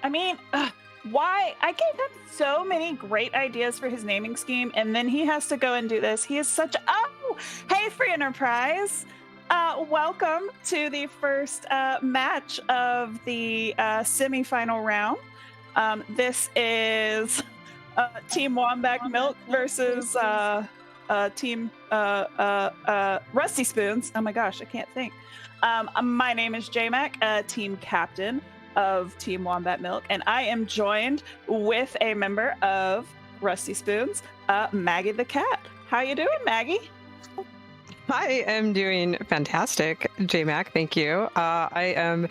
I mean, why? I gave him so many great ideas for his naming scheme, and then he has to go and do this. He is such. Oh, hey, Free Enterprise. Welcome to the first match of the semifinal round. This is Team Wombat Milk versus Team Rusty Spoons. Oh my gosh, I can't think. My name is JMac, team captain of Team Wombat Milk, and I am joined with a member of Rusty Spoons, Maggie the cat. How you doing, Maggie? I am doing fantastic, JMac. Thank you. I am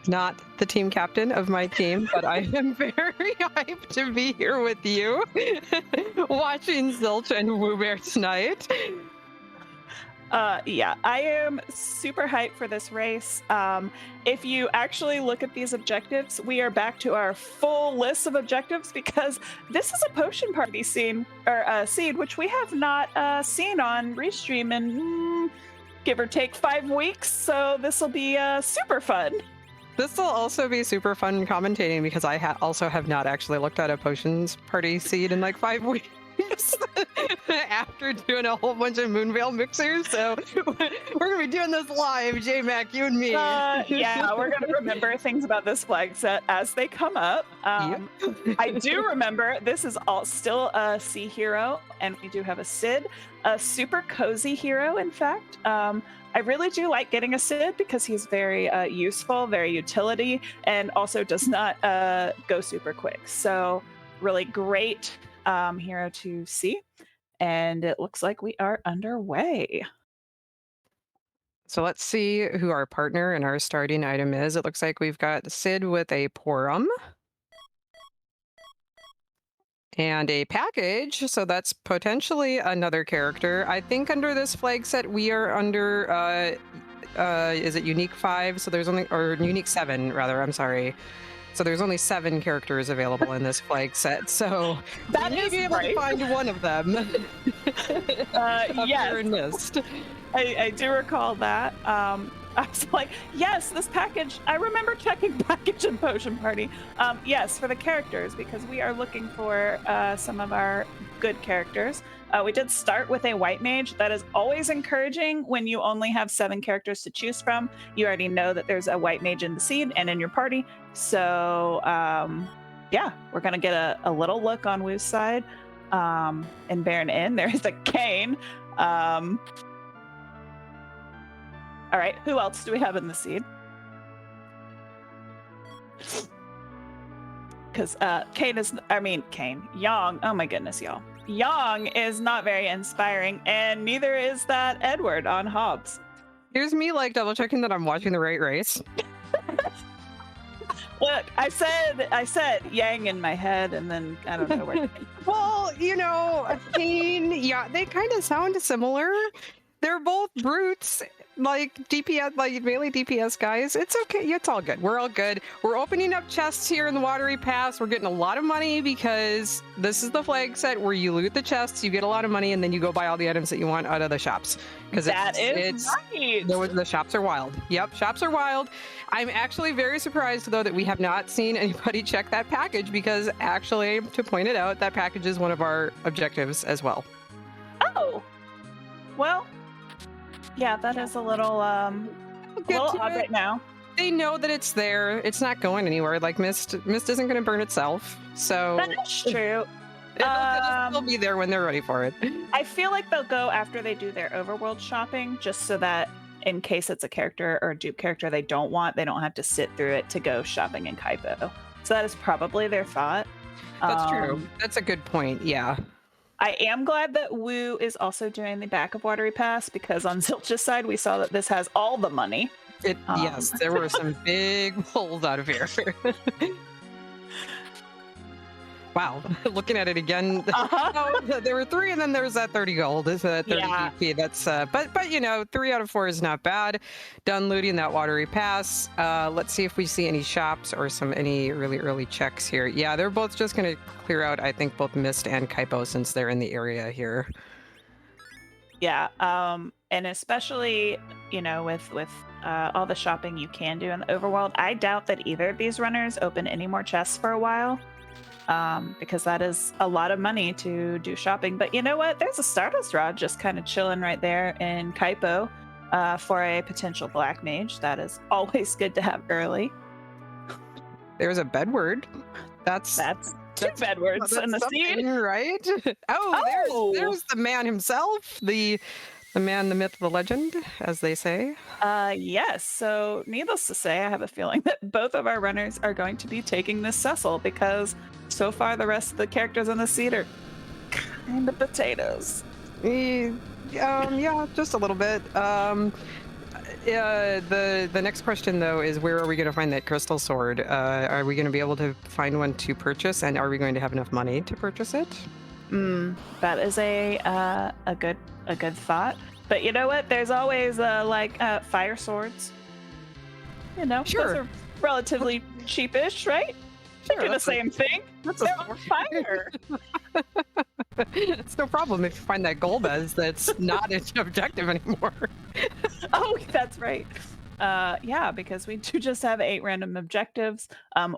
not the team captain of my team, but I am very hyped to be here with you, watching Zilch and Wewbear tonight. Yeah, I am super hyped for this race. If you actually look at these objectives, we are back to our full list of objectives because this is a potion party scene or seed, which we have not seen on Restream in give or take 5 weeks. So this will be super fun. This will also be super fun commentating because I also have not actually looked at a potions party seed in like 5 weeks. After doing a whole bunch of Moonveil mixers, so we're gonna be doing this live, JMac, you and me. Yeah, we're gonna remember things about this flag set as they come up. Yep. I do remember this is still a sea hero, and we do have a Sid, a super cozy hero. In fact, I really do like getting a Sid because he's very useful, very utility, and also does not go super quick. So really great hero to see, and it looks like we are underway. So let's see who our partner and our starting item is. It looks like we've got Sid with a Porum and a package, so that's potentially another character. I think under this flag set we are under is it Unique 5? So there's only, or Unique 7 rather, I'm sorry. So there's only 7 characters available in this flag set, so that we may be able to find one of them. Yes, I do recall that. I was like, yes, this package. I remember checking package and potion party. Yes, for the characters, because we are looking for some of our good characters. We did start with a white mage. That is always encouraging when you only have 7 characters to choose from. You already know that there's a white mage in the seed and in your party. So yeah, we're gonna get a little look on Wu's side. In Baron Inn, there's a Kane. All right, who else do we have in the seed? Because Yang, oh my goodness, y'all. Yang is not very inspiring, and neither is that Edward on Hobbs. Here's me like double checking that I'm watching the right race. Look, I said Yang in my head, and then I don't know where. Well, you know, Kane, yeah, they kind of sound similar. They're both brutes, like DPS, like melee DPS guys. It's okay. It's all good. We're all good. We're opening up chests here in the Watery Pass. We're getting a lot of money because this is the flag set where you loot the chests, you get a lot of money, and then you go buy all the items that you want out of the shops. Because it's right. The shops are wild. Yep, shops are wild. I'm actually very surprised, though, that we have not seen anybody check that package because actually, to point it out, that package is one of our objectives as well. Oh, well. Yeah, that is a little odd right now. They know that it's there. It's not going anywhere. Like Mist isn't going to burn itself. So that is true. It'll still be there when they're ready for it. I feel like they'll go after they do their overworld shopping, just so that in case it's a character or a dupe character they don't want, they don't have to sit through it to go shopping in Kaipo. So that is probably their thought. That's true. That's a good point. Yeah. I am glad that Wu is also doing the back of Watery Pass because on Zilch's side, we saw that this has all the money. Yes, there were some big pulls out of here. Wow, looking at it again, there were 3 and then there's that 30 gold. Is that 30 GP? That's but you know, 3 out of 4 is not bad. Done looting that Watery Pass. Let's see if we see any shops or any really early checks here. Yeah, they're both just gonna clear out, I think, both Mist and Kaipo since they're in the area here. Yeah, and especially, with all the shopping you can do in the overworld, I doubt that either of these runners open any more chests for a while, because that is a lot of money to do shopping. But you know what? There's a Stardust Rod just kind of chilling right there in Kaipo, for a potential black mage. That is always good to have early. There's a bedward. That's two bedwards in the seed, right? Oh, there's the man himself, the man, the myth, the legend, as they say. Yes. So, needless to say, I have a feeling that both of our runners are going to be taking this Cecil because so far the rest of the characters on the seed are kind of potatoes. Yeah, just a little bit. The next question though is, where are we going to find that crystal sword? Are we going to be able to find one to purchase, and are we going to have enough money to purchase it? That is a good thought. But you know what? There's always fire swords. Sure. Those are relatively cheapish, right? Sure, They're the same thing. They're on fire. It's no problem if you find that Golbez that's not an objective anymore. Oh, that's right. Yeah, because we do just have 8 random objectives.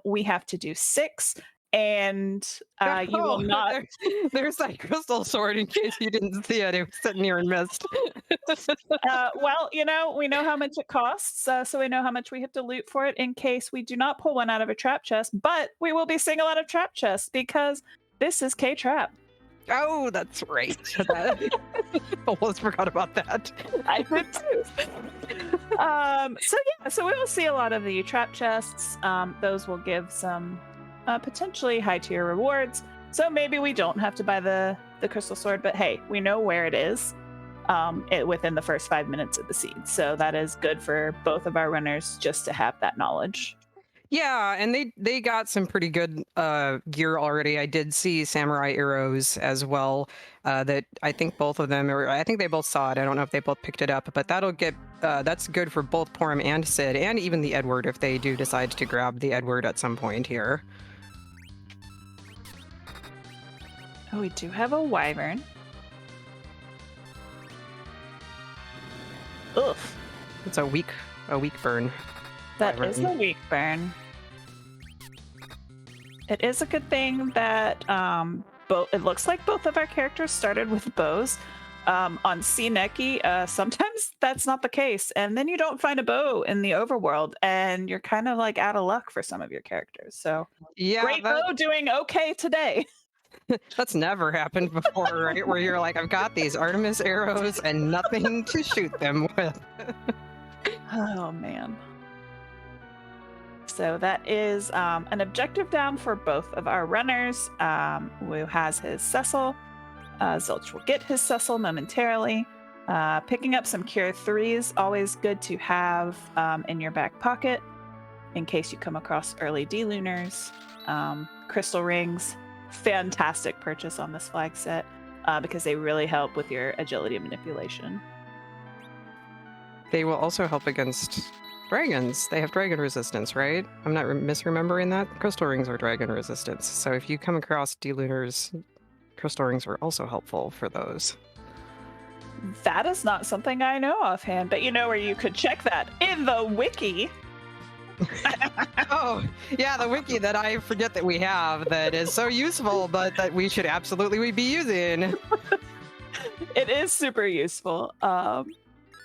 We have to do 6, and you will not. There's that crystal sword, in case you didn't see it. It was sitting here and missed. Well, we know how much it costs, so we know how much we have to loot for it in case we do not pull one out of a trap chest. But we will be seeing a lot of trap chests because this is K-Trap. Oh, that's right. Almost forgot about that. I did too. So we will see a lot of the trap chests. Those will give some potentially high tier rewards. So maybe we don't have to buy the crystal sword, but hey, we know where it is within the first 5 minutes of the seed. So that is good for both of our runners just to have that knowledge. Yeah, and they got some pretty good gear already. I did see samurai arrows as well. That I think both of them, or I think they both saw it. I don't know if they both picked it up, but that's good for both Porum and Sid, and even the Edward if they do decide to grab the Edward at some point here. Oh, we do have a wyvern. Ugh. It's a weak burn. That is a weak burn. It is a good thing that it looks like both of our characters started with bows. On Sineki, sometimes that's not the case, and then you don't find a bow in the overworld, and you're kind of like out of luck for some of your characters. So, yeah, great bow doing okay today. That's never happened before, right? Where you're like, I've got these Artemis arrows and nothing to shoot them with. Oh man. So that is an objective down for both of our runners. Wu has his Cecil. Zilch will get his Cecil momentarily. Picking up some Cure 3s, always good to have in your back pocket in case you come across early D-Lunars. Crystal rings, fantastic purchase on this flag set because they really help with your agility and manipulation. They will also help against dragons. They have dragon resistance, right? I'm not misremembering that. Crystal rings are dragon resistance. So if you come across D-Lunars, crystal rings are also helpful for those. That is not something I know offhand, but you know where you could check that? In the wiki. Oh, yeah, the wiki that I forget that we have that is so useful, but that we should absolutely be using. It is super useful.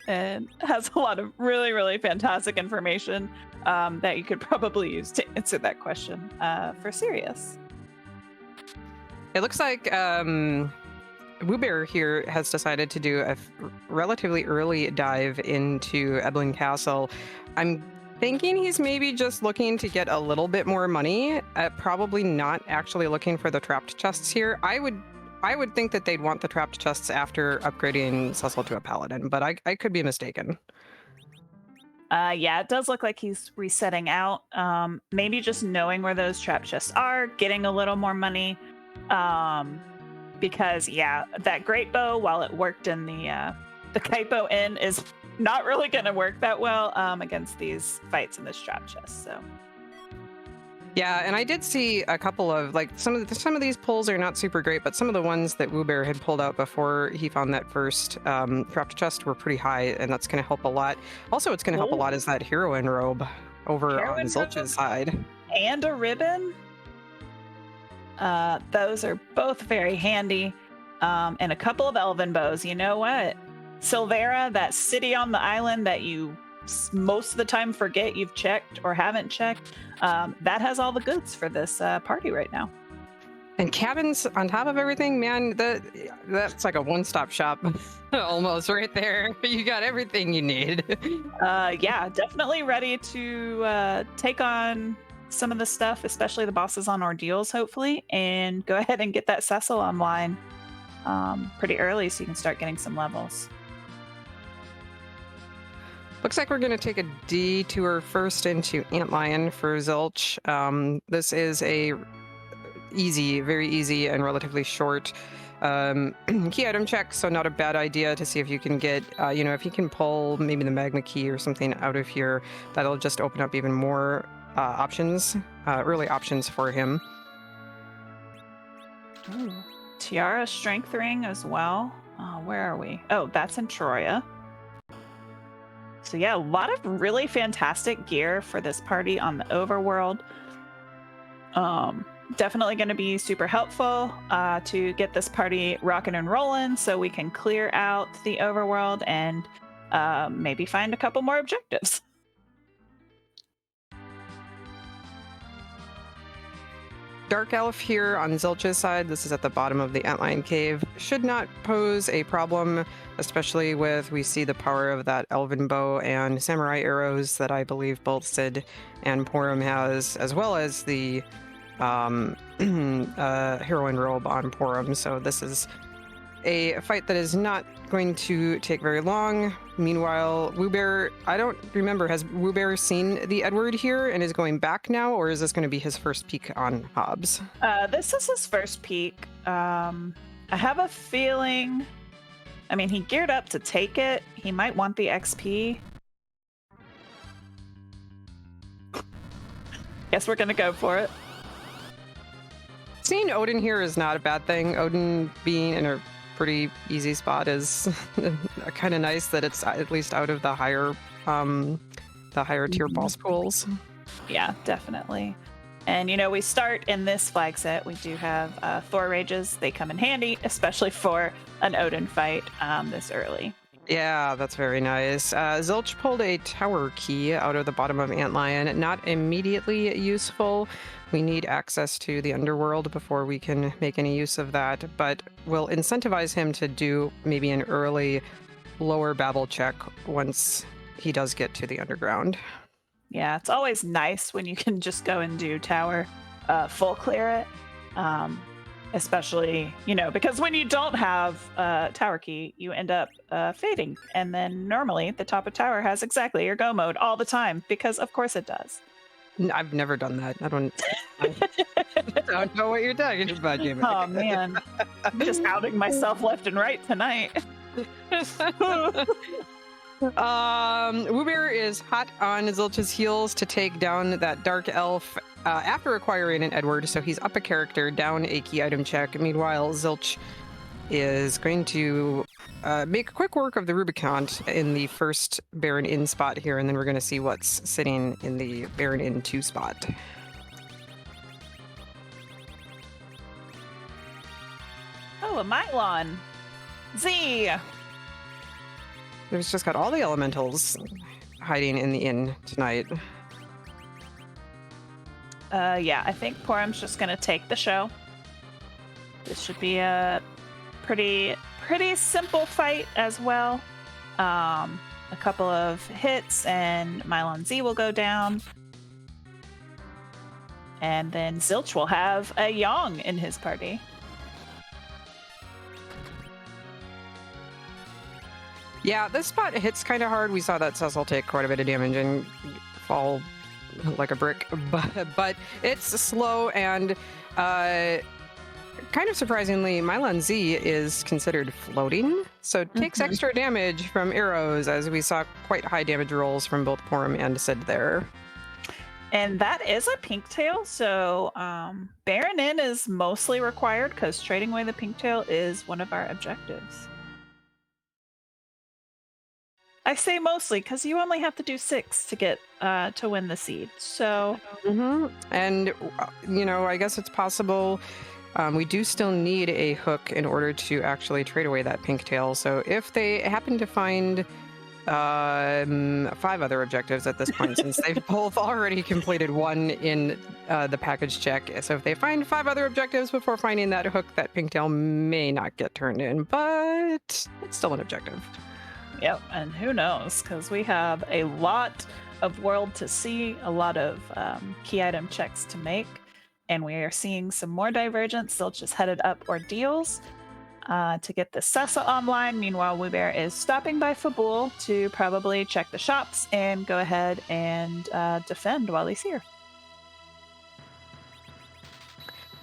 And has a lot of really, really fantastic information that you could probably use to answer that question for Sirius. It looks like Wewbear here has decided to do a relatively early dive into Eblan Castle. I'm thinking he's maybe just looking to get a little bit more money, probably not actually looking for the trapped chests here. I would think that they'd want the trapped chests after upgrading Cecil to a paladin, but I could be mistaken. Yeah, it does look like he's resetting out. Maybe just knowing where those trap chests are, getting a little more money. Because yeah, that great bow, while it worked in the Kaipo Inn, is not really going to work that well against these fights in this trap chest. So Yeah, and I did see a couple of like some of these pulls are not super great, but some of the ones that Wewbear had pulled out before he found that first craft chest were pretty high, and that's going to help a lot. Also, it's going to help a lot is that heroine robe over on Heroine Zilch's robe? side. And a ribbon. Those are both very handy. And a couple of elven bows. You know what? Silvera, that city on the island that you most of the time forget you've checked or haven't checked, that has all the goods for this party right now. And cabins on top of everything, man, that's like a one-stop shop almost right there. You got everything you need. Yeah, definitely ready to take on some of the stuff, especially the bosses on ordeals, hopefully, and go ahead and get that Cecil online pretty early so you can start getting some levels. Looks like we're going to take a detour first into Antlion for Zilch. This is a very easy and relatively short key item check, so not a bad idea to see if you can get, if you can pull maybe the magma key or something out of here, that'll just open up even more options, early options for him. Ooh. Tiara strength ring as well. Where are we? Oh, that's in Troya. So yeah, a lot of really fantastic gear for this party on the overworld. Definitely going to be super helpful to get this party rocking and rolling so we can clear out the overworld and maybe find a couple more objectives. Dark Elf here on Zilch's side, this is at the bottom of the Antlion Cave, should not pose a problem, especially we see the power of that Elven Bow and Samurai Arrows that I believe both Sid and Porum has, as well as the Heroine Robe on Porum, so this is a fight that is not going to take very long. Meanwhile, Wewbear, I don't remember, has Wewbear seen the Edward here and is going back now, or is this going to be his first peek on Hobbs? This is his first peek. I have a feeling, I mean, he geared up to take it. He might want the XP. Guess we're gonna go for it. Seeing Odin here is not a bad thing. Odin being in a pretty easy spot is kind of nice that it's at least out of the higher tier boss pools. Yeah, definitely. And we start in this flag set. We do have Thor Rages. They come in handy, especially for an Odin fight this early. Yeah, that's very nice. Zilch pulled a tower key out of the bottom of Antlion. Not immediately useful. We need access to the underworld before we can make any use of that, but we'll incentivize him to do maybe an early lower Babel check once he does get to the underground. Yeah, it's always nice when you can just go and do tower full clear it. Especially, because when you don't have a tower key, you end up fading. And then normally the top of tower has exactly your go mode all the time, because of course it does. I've never done that. I don't know what you're talking about, Jamie. Oh, man. I'm just outing myself left and right tonight. Wewbear is hot on Zilch's heels to take down that Dark Elf after acquiring an Edward, so he's up a character, down a key item check. Meanwhile, Zilch is going to make quick work of the Rubicon in the first Baron Inn spot here, and then we're going to see what's sitting in the Baron Inn 2 spot. Oh, a Mylon. Z! There's just got all the elementals hiding in the inn tonight. Yeah, I think Porum's just going to take the show. This should be a pretty simple fight as well. A couple of hits and Mylon Z will go down. And then Zilch will have a Yong in his party. Yeah, this spot hits kind of hard. We saw that Cecil take quite a bit of damage and fall like a brick, but it's slow and kind of surprisingly, Mylon Z is considered floating, so takes extra damage from arrows, as we saw quite high damage rolls from both Porum and Sid there. And that is a pink tail, so Baron in is mostly required because trading away the pink tail is one of our objectives. I say mostly because you only have to do 6 to get to win the seed. So, and I guess it's possible. We do still need a hook in order to actually trade away that pink tail. So if they happen to find 5 other objectives at this point, since they've both already completed 1 in the package check. So if they find 5 other objectives before finding that hook, that pink tail may not get turned in, but it's still an objective. Yep, and who knows, because we have a lot of world to see, a lot of key item checks to make, and we are seeing some more divergence. They'll just headed up ordeals to get the Sessa online. Meanwhile, Wewbear is stopping by Fabul to probably check the shops and go ahead and defend while he's here.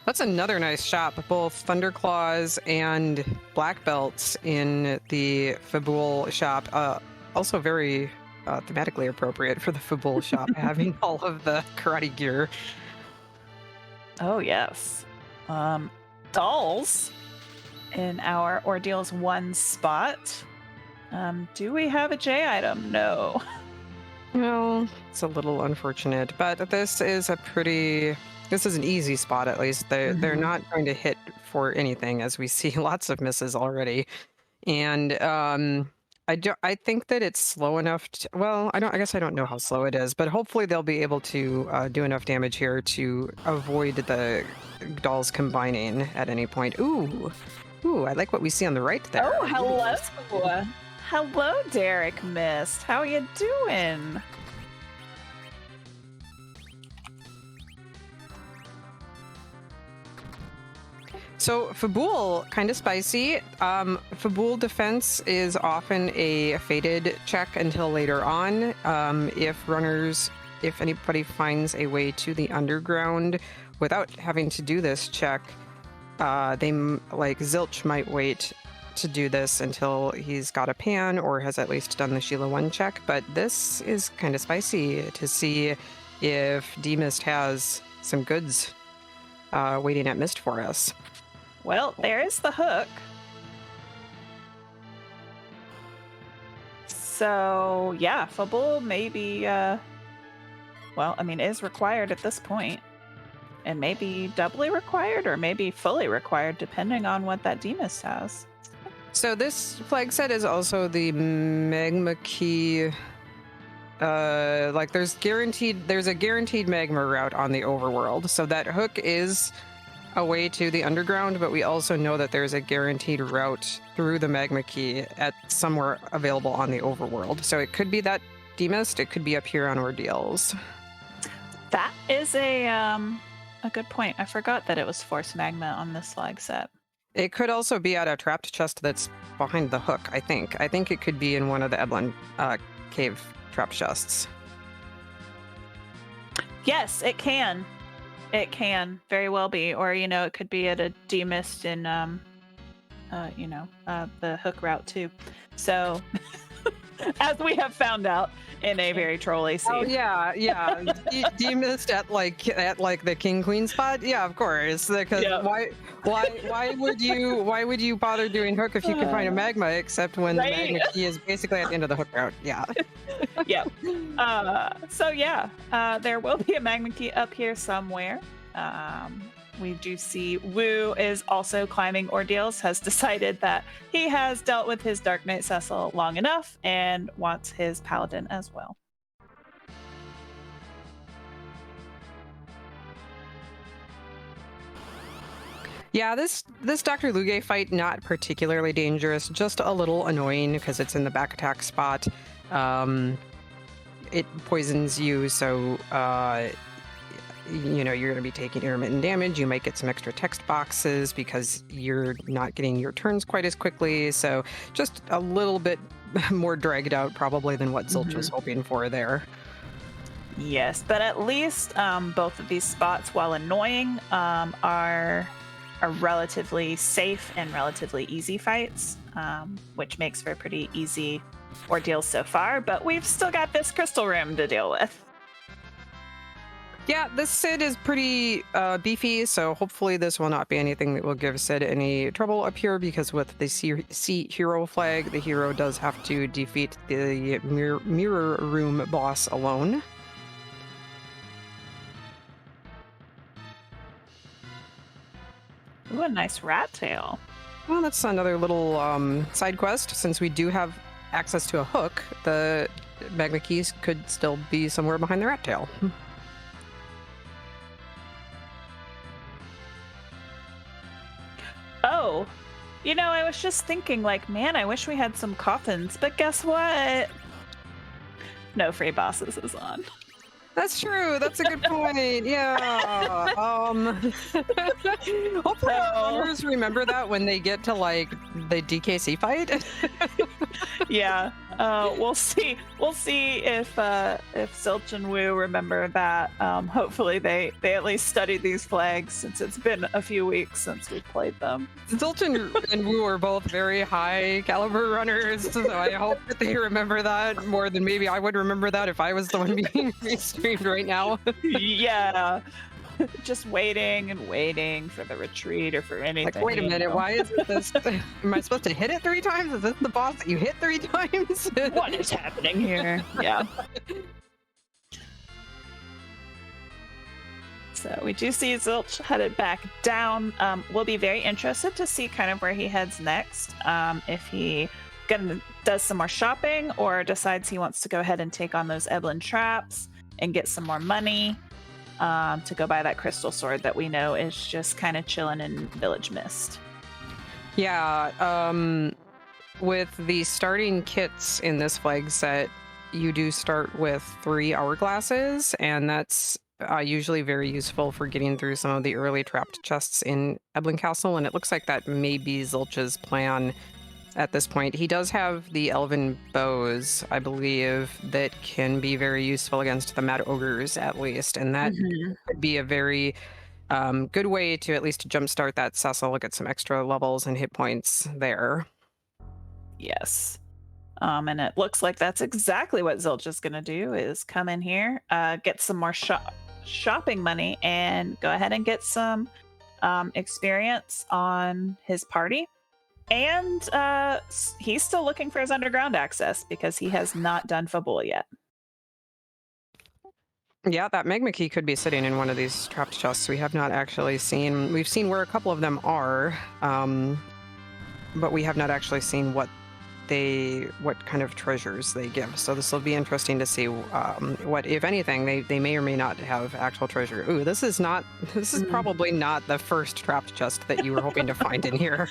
That's another nice shop, both Thunderclaws and Black Belts in the Fabul shop. Also very thematically appropriate for the Fabul shop, having all of the karate gear. Oh, yes. Dolls in our Ordeals 1 spot. Do we have a J item? No. Well, it's a little unfortunate, but this is an easy spot, at least. They're not going to hit for anything, as we see lots of misses already. And I think that it's slow enough I guess I don't know how slow it is, but hopefully they'll be able to do enough damage here to avoid the dolls combining at any point. Ooh, I like what we see on the right there. Oh, hello. Hello, Derek Mist. How are you doing? So Fabul, kind of spicy. Fabul defense is often a fated check until later on. If anybody finds a way to the underground without having to do this check, Zilch might wait to do this until he's got a pan or has at least done the Sheila 1 check. But this is kind of spicy to see if D-Mist has some goods waiting at Mist for us. Well, there is the hook. So, yeah, Fabul maybe, is required at this point. And maybe doubly required or maybe fully required, depending on what that D-Mist has. So this flag set is also the magma key. There's a guaranteed magma route on the overworld. So that hook is a way to the underground, but we also know that there's a guaranteed route through the magma key at somewhere available on the overworld. So it could be that D-Mist, it could be up here on Ordeals. That is a good point. I forgot that it was Force Magma on this flag set. It could also be at a trapped chest that's behind the hook, I think. I think it could be in one of the Eblan cave trap chests. Yes, it can. It can very well be. Or, it could be at a D-Mist in, the hook route too. So, as we have found out in a very trolly scene. Oh, yeah. D-Mist at the King Queen spot? Yeah, of course. Because why would you bother doing hook if you can find a magma, except when the magma key is basically at the end of the hook route? Yeah. Yeah. There will be a magma key up here somewhere. We do see Wu is also climbing Ordeals, has decided that he has dealt with his Dark Knight Cecil long enough and wants his Paladin as well. Yeah, this Dr. Luge fight, not particularly dangerous, just a little annoying because it's in the back attack spot. It poisons you, so you're going to be taking intermittent damage. You might get some extra text boxes because you're not getting your turns quite as quickly. So just a little bit more dragged out probably than what Zilch was hoping for there. Yes, but at least both of these spots, while annoying, are relatively safe and relatively easy fights, which makes for pretty easy ordeals so far. But we've still got this crystal room to deal with. Yeah, this Sid is pretty beefy, so hopefully this will not be anything that will give Sid any trouble up here, because with the C hero flag, the hero does have to defeat the mirror room boss alone. Ooh, a nice rat tail. Well, that's another little side quest. Since we do have access to a hook, the magma keys could still be somewhere behind the rat tail. Oh, you know, I was just thinking, like, man, I wish we had some coffins, but guess what? No free bosses is on. That's true. That's a good point. Yeah. Hopefully our runners remember that when they get to like the DKC fight. Yeah. We'll see. We'll see if Zilch and Woo remember that. Hopefully they at least studied these flags, since it's been a few weeks since we played them. Zilch and Woo are both very high caliber runners, so I hope that they remember that more than maybe I would remember that if I was the one being restreamed right now. Yeah. Just waiting and waiting for the retreat or for anything. Like, wait a minute, why is it this? Am I supposed to hit it 3 times? Is this the boss that you hit 3 times? What is happening here? Yeah. So we do see Zilch headed back down. We'll be very interested to see kind of where he heads next. If he does some more shopping, or decides he wants to go ahead and take on those Eblan traps and get some more money. To go buy that crystal sword that we know is just kind of chilling in Village Mist. Yeah, with the starting kits in this flag set, you do start with 3 hourglasses, and that's usually very useful for getting through some of the early trapped chests in Eblan Castle, and it looks like that may be Zilch's plan at this point. He does have the elven bows, I believe, that can be very useful against the mad ogres, at least, and that could be a very good way to at least jumpstart that Cecil, get some extra levels and hit points there. Yes. And it looks like that's exactly what Zilch is going to do, is come in here, get some more shopping money, and go ahead and get some experience on his party. And he's still looking for his underground access, because he has not done Fabul yet. Yeah, that magma key could be sitting in one of these trapped chests. We have not actually seen. We've seen where a couple of them are, but we have not actually seen what kind of treasures they give. So this will be interesting to see what, if anything, they may or may not have actual treasure. Ooh, this is probably not the first trapped chest that you were hoping to find in here.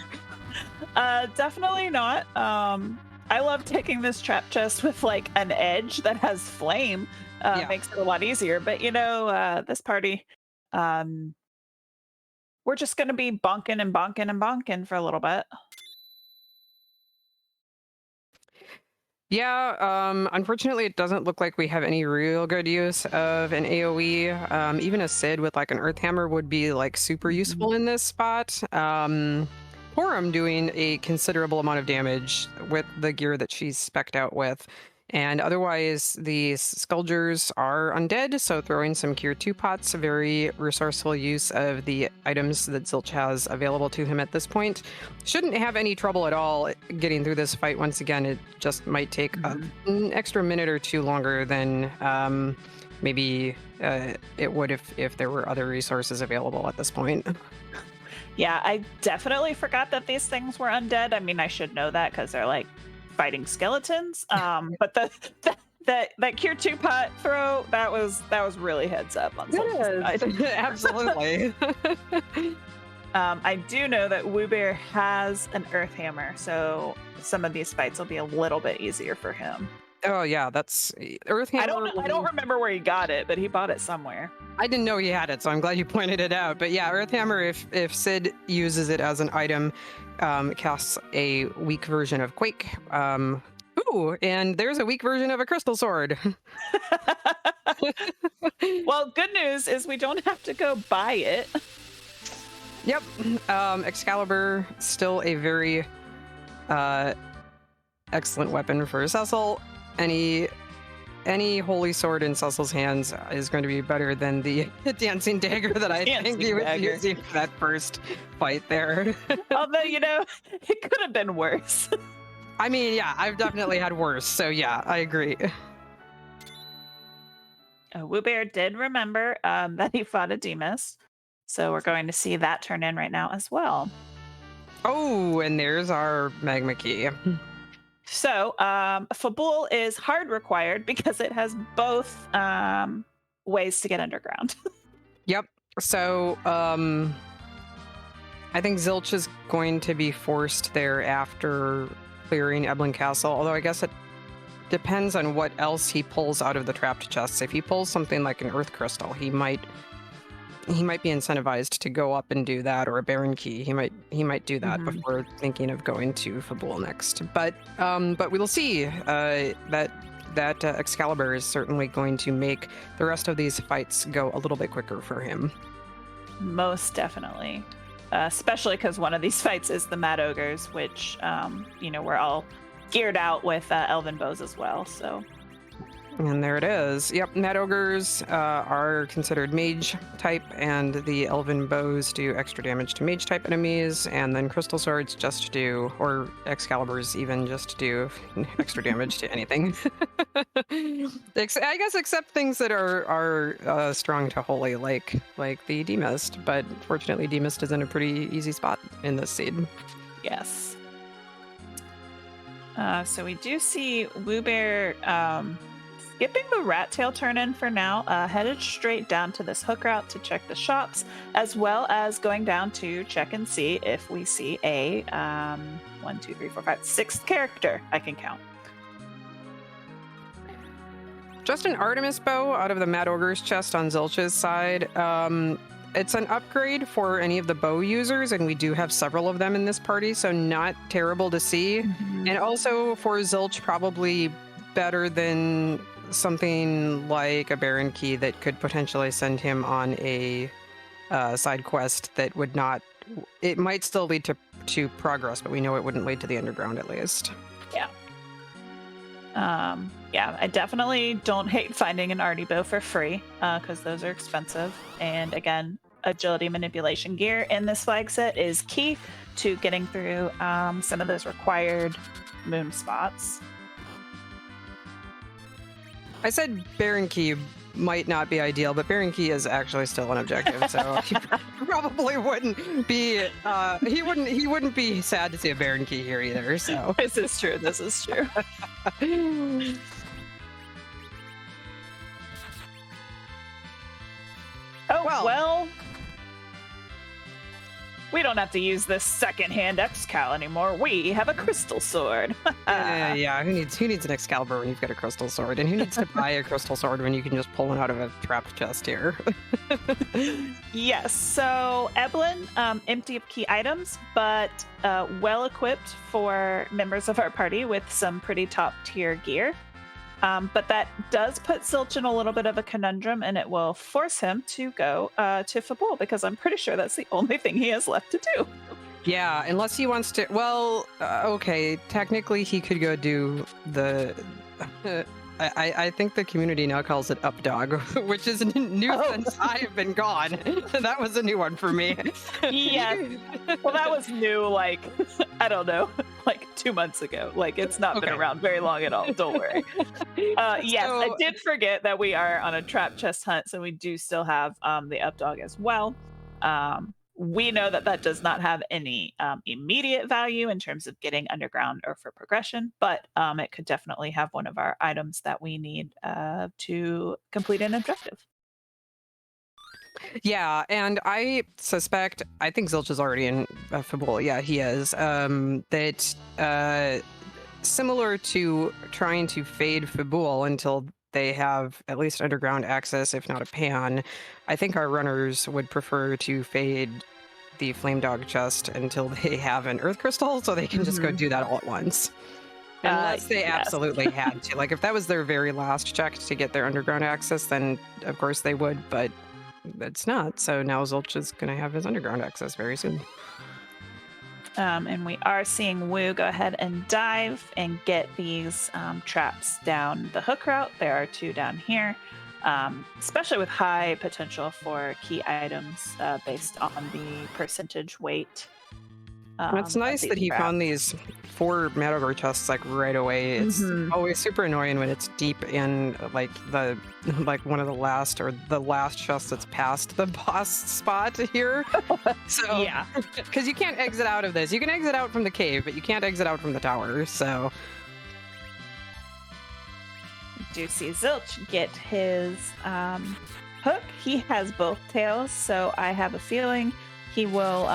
Definitely not. I love taking this trap chest with like an edge that has flame. Makes it a lot easier. But you know, this party, we're just gonna be bonking and bonking and bonking for a little bit. Yeah, unfortunately, it doesn't look like we have any real good use of an AoE. Even a Sid with like an Earth Hammer would be like super useful in this spot. Porum doing a considerable amount of damage with the gear that she's spec'd out with. And otherwise, the Scourgers are undead, so throwing some Cure 2 pots, a very resourceful use of the items that Zilch has available to him at this point. Shouldn't have any trouble at all getting through this fight. Once again, it just might take an extra minute or 2 longer than maybe it would if there were other resources available at this point. Yeah, I definitely forgot that these things were undead. I mean, I should know that because they're like fighting skeletons. But that Cure 2 pot throw, that was really heads up on Zilch's side. Absolutely. I do know that Wewbear has an Earth Hammer, so some of these fights will be a little bit easier for him. Oh yeah, that's Earth Hammer. I don't remember where he got it, but he bought it somewhere. I didn't know he had it, so I'm glad you pointed it out. But yeah, Earth Hammer, if Sid uses it as an item, casts a weak version of Quake. Ooh, and there's a weak version of a Crystal Sword. Well, good news is we don't have to go buy it. Yep. Excalibur, still a very excellent weapon for Cecil. Any any holy sword in Cecil's hands is going to be better than the dancing dagger that I think he was using for that first fight there. Although, it could have been worse. I mean, yeah, I've definitely had worse. So yeah, I agree. Wewbear did remember that he fought a Demas. So we're going to see that turn in right now as well. Oh, and there's our magma key. So Fabul is hard required because it has both ways to get underground. Yep. So I think Zilch is going to be forced there after clearing Eblan Castle, although I guess it depends on what else he pulls out of the trapped chests. If he pulls something like an earth crystal, he might be incentivized to go up and do that, or a Baron key. He might do that before thinking of going to Fabul next. But we will see. That Excalibur is certainly going to make the rest of these fights go a little bit quicker for him. Most definitely. Especially because one of these fights is the Mad Ogres, which, we're all geared out with Elven Bows as well, so... And there it is. Yep, Mad Ogres are considered mage type, and the Elven Bows do extra damage to mage type enemies, and then Crystal Swords just do, or Excaliburs even just do extra damage to anything. I guess except things that are strong to holy, like the Demist, but fortunately Demist is in a pretty easy spot in this seed. Yes. So we do see Wewbear skipping the rat tail turn in for now, headed straight down to this hook route to check the shops, as well as going down to check and see if we see a 1, 2, 3, 4, 5, 6th character I can count. Just an Artemis bow out of the Mad Ogre's chest on Zilch's side. It's an upgrade for any of the bow users, and we do have several of them in this party, so not terrible to see. And also for Zilch, probably better than something like a Baron key that could potentially send him on a side quest that would not... It might still lead to progress, but we know it wouldn't lead to the underground at least. Yeah. I definitely don't hate finding an arty bow for free, because those are expensive. And again, agility manipulation gear in this flag set is key to getting through some of those required moon spots. I said Baron key might not be ideal, but Baron key is actually still an objective, so he probably wouldn't be. He wouldn't be sad to see a Baron key here either. So this is true. Oh well. We don't have to use this second-hand Excal anymore. We have a crystal sword. Yeah, who needs an Excalibur when you've got a crystal sword? And who needs to buy a crystal sword when you can just pull one out of a trapped chest here? Yes, so Eblan, empty of key items, but well-equipped for members of our party with some pretty top-tier gear. But that does put Zilch in a little bit of a conundrum, and it will force him to go to Fabul, because I'm pretty sure that's the only thing he has left to do. Yeah, unless he wants to... Well, okay, technically he could go do the... I think the community now calls it Updog, which is new since I've been gone. That was a new one for me. Yeah. Well, that was new, I don't know, 2 months ago. It's not been around very long at all. Don't worry. Yes, so, I did forget that we are on a trap chest hunt, so we do still have the Updog as well. We know that does not have any immediate value in terms of getting underground or for progression, but it could definitely have one of our items that we need to complete an objective. Yeah, and I think Zilch is already in Fabul. Yeah, he is. That similar to trying to fade Fabul until they have at least underground access, if not a pan, I think our runners would prefer to fade the Flame Dog chest until they have an Earth Crystal, so they can just go do that all at once. Unless they absolutely had to. If that was their very last check to get their underground access, then of course they would, but it's not. So now Zilch is going to have his underground access very soon. And we are seeing Woo go ahead and dive and get these traps down the hook route. There are 2 down here, especially with high potential for key items based on the percentage weight. It's nice that he found these 4 Matador chests like right away. It's always super annoying when it's deep in like one of the last or the last chest that's past the boss spot here. So yeah, because you can't exit out of this. You can exit out from the cave, but you can't exit out from the tower. So do see Zilch get his hook. He has both tails, so I have a feeling he will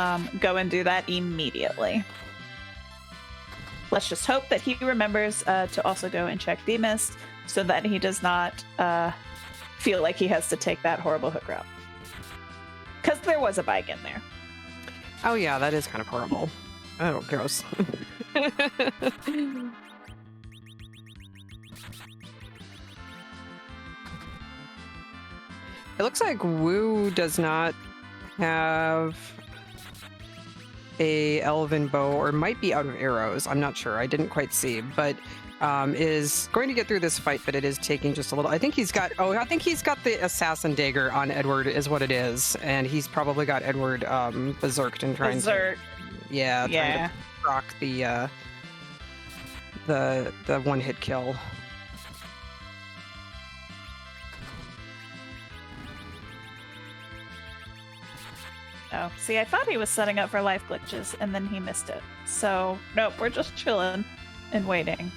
go and do that immediately. Let's just hope that he remembers to also go and check Demist so that he does not feel like he has to take that horrible hook route. Because there was a bike in there. Oh yeah, that is kind of horrible. Oh, gross. It looks like Woo does not have a elven bow, or might be out of arrows. I'm not sure. I didn't quite see, but is going to get through this fight, but it is taking just a little. I think he's got the assassin dagger on Edward is what it is, and he's probably got Edward berserked and trying to trying to proc the one-hit kill. Oh, see, I thought he was setting up for life glitches, and then he missed it. So, nope, we're just chilling and waiting.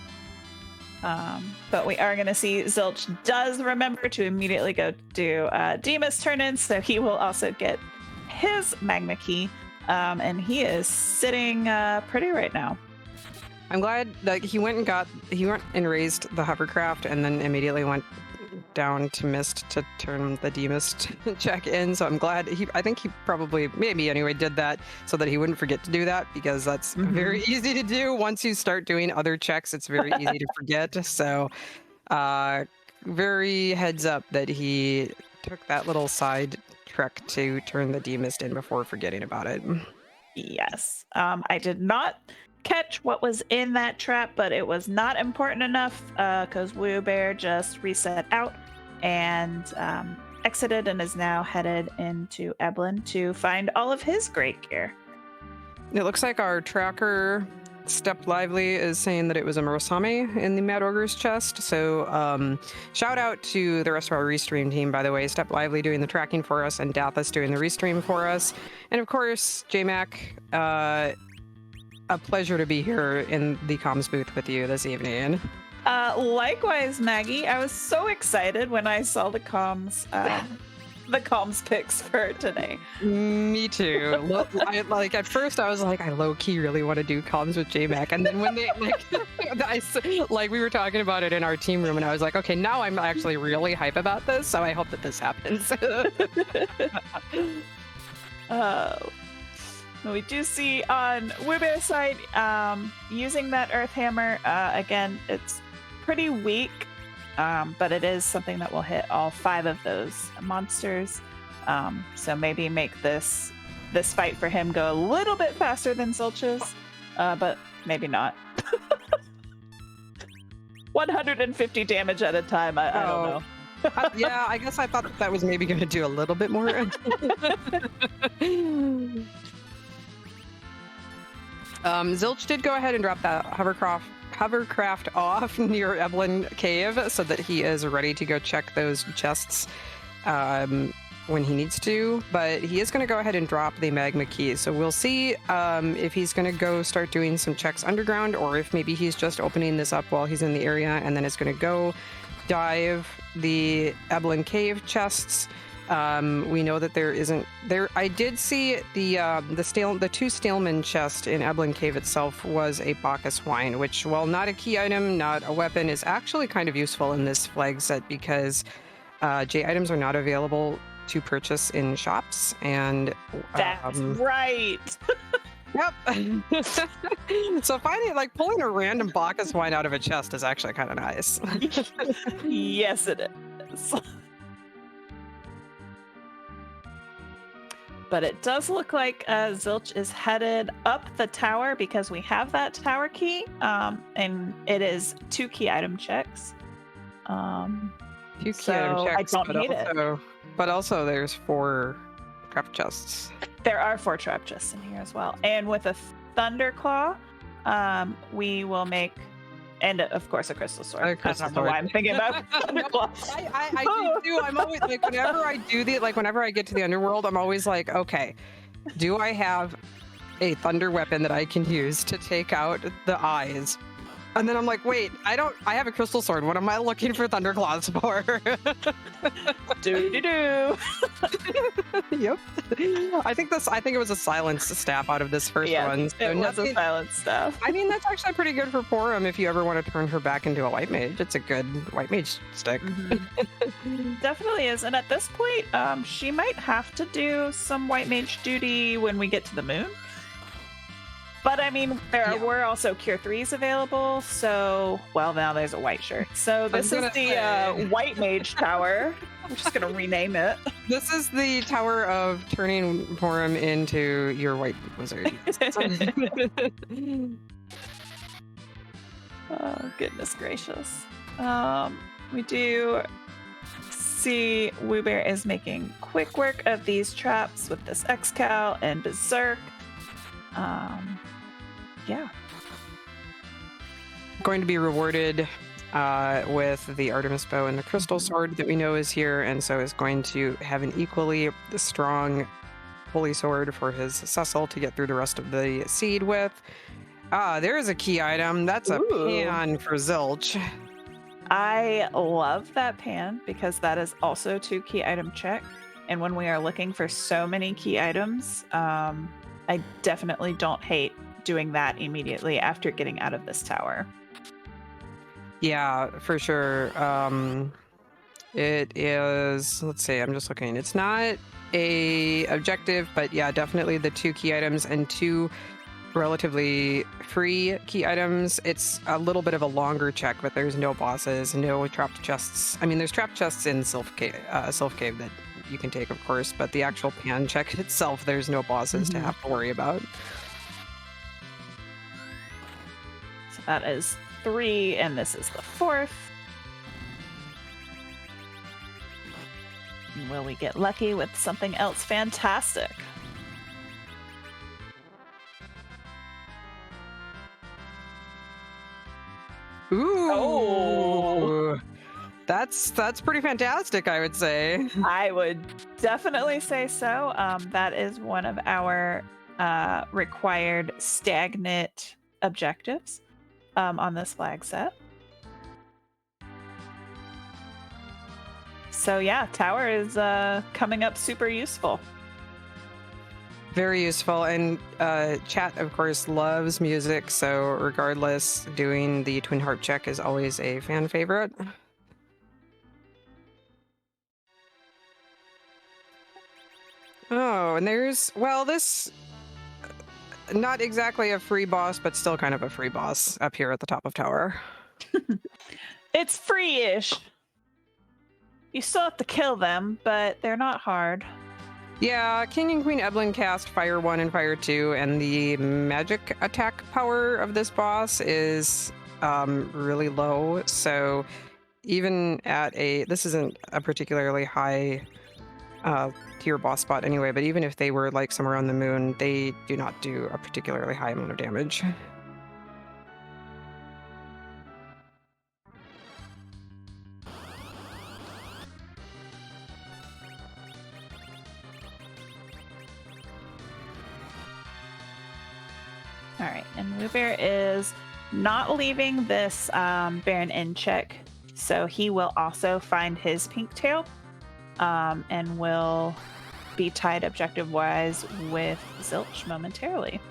But we are going to see Zilch does remember to immediately go do Demas turn-in, so he will also get his magma key, and he is sitting pretty right now. I'm glad that he went and raised the hovercraft, and then immediately went down to Mist to turn the Demist check in. So I'm glad I think he probably maybe anyway did that so that he wouldn't forget to do that, because that's very easy to do. Once you start doing other checks, it's very easy to forget. So very heads up that he took that little side trek to turn the Demist in before forgetting about it. Yes. I did not catch what was in that trap, but it was not important enough because Wewbear just reset out and exited and is now headed into Eblan to find all of his great gear. It looks like our tracker Step Lively is saying that it was a Murasame in the Mad Ogre's chest. So shout out to the rest of our restream team, by the way. Step Lively doing the tracking for us, and Dathus doing the restream for us. And of course, JMac, a pleasure to be here in the comms booth with you this evening. Likewise, Maggie. I was so excited when I saw the comms picks for today. Me too. At first I was like, I low-key really want to do comms with JMac, and then when they we were talking about it in our team room, and I was like, okay, now I'm actually really hype about this, so I hope that this happens. We do see on Wewbear's side using that Earth Hammer. Again, it's pretty weak, but it is something that will hit all 5 of those monsters. So maybe make this fight for him go a little bit faster than Zilch's, but maybe not. 150 damage at a time. I don't know. Yeah, I guess I thought that was maybe going to do a little bit more. Zilch did go ahead and drop that hovercraft off near Eblan Cave so that he is ready to go check those chests when he needs to, but he is going to go ahead and drop the magma key. So we'll see if he's going to go start doing some checks underground, or if maybe he's just opening this up while he's in the area and then is going to go dive the Eblan Cave chests. We know that there isn't there. I did see the 2 Staleman chest in Eblan Cave itself was a Bacchus wine, which, while not a key item, not a weapon, is actually kind of useful in this flag set because J items are not available to purchase in shops, and that's right. Yep. So finding, pulling a random Bacchus wine out of a chest is actually kind of nice. Yes, it is. But it does look like Zilch is headed up the tower because we have that tower key, and it is 2 key item checks. Few key So item I checks, don't hate it. but also there's 4 trap chests. There are 4 trap chests in here as well. And with a Thunderclaw, we will make, and of course a crystal sword. I don't know why I'm thinking about Thunderclaw. I do too. I'm always like, whenever I do whenever I get to the underworld, I'm always like, okay, do I have a thunder weapon that I can use to take out the eyes? And then I'm like, wait, I have a crystal sword. What am I looking for thunderclaws for? Do. Yep. I think it was a silence staff out of this first one. So it was a silence staff. I mean, that's actually pretty good for Porum if you ever want to turn her back into a white mage. It's a good white mage stick. Definitely is. And at this point, she might have to do some white mage duty when we get to the moon. But I mean, were also Cure 3s available, so, well, now there's a white shirt. So this is the White Mage Tower. I'm just going to rename it. This is the tower of turning Porum into your white wizard. Oh, goodness gracious. We do see Wewbear is making quick work of these traps with this X-Cal and Berserk. Yeah. Going to be rewarded with the Artemis bow and the crystal sword that we know is here, and so is going to have an equally strong holy sword for his Cecil to get through the rest of the seed with. There is a key item. That's a pan for Zilch. I love that pan because that is also 2 key item check. And when we are looking for so many key items, I definitely don't hate doing that immediately after getting out of this tower. Yeah, for sure. It is, let's see, I'm just looking. It's not a objective, but yeah, definitely the 2 key items and 2 relatively free key items. It's a little bit of a longer check, but there's no bosses, no trapped chests. I mean, there's trapped chests in Sylph Cave that you can take, of course, but the actual pan check itself, there's no bosses to have to worry about. So that is 3, and this is the 4th. Will we get lucky with something else fantastic? Ooh. Oh. That's pretty fantastic, I would say. I would definitely say so. That is one of our required stagnant objectives on this flag set. So yeah, tower is coming up super useful. Very useful, and chat, of course, loves music, so regardless, doing the twin harp check is always a fan favorite. Oh, and there's, well, this, not exactly a free boss, but still kind of a free boss up here at the top of tower. It's free-ish. You still have to kill them, but they're not hard. Yeah, King and Queen Eblan cast Fire 1 and Fire 2, and the magic attack power of this boss is really low, so even at this isn't a particularly high tier boss spot anyway, but even if they were like somewhere on the moon, they do not do a particularly high amount of damage. All right, and Wewbear is not leaving this Baron in check, so he will also find his pink tail and will be tied objective-wise with Zilch momentarily.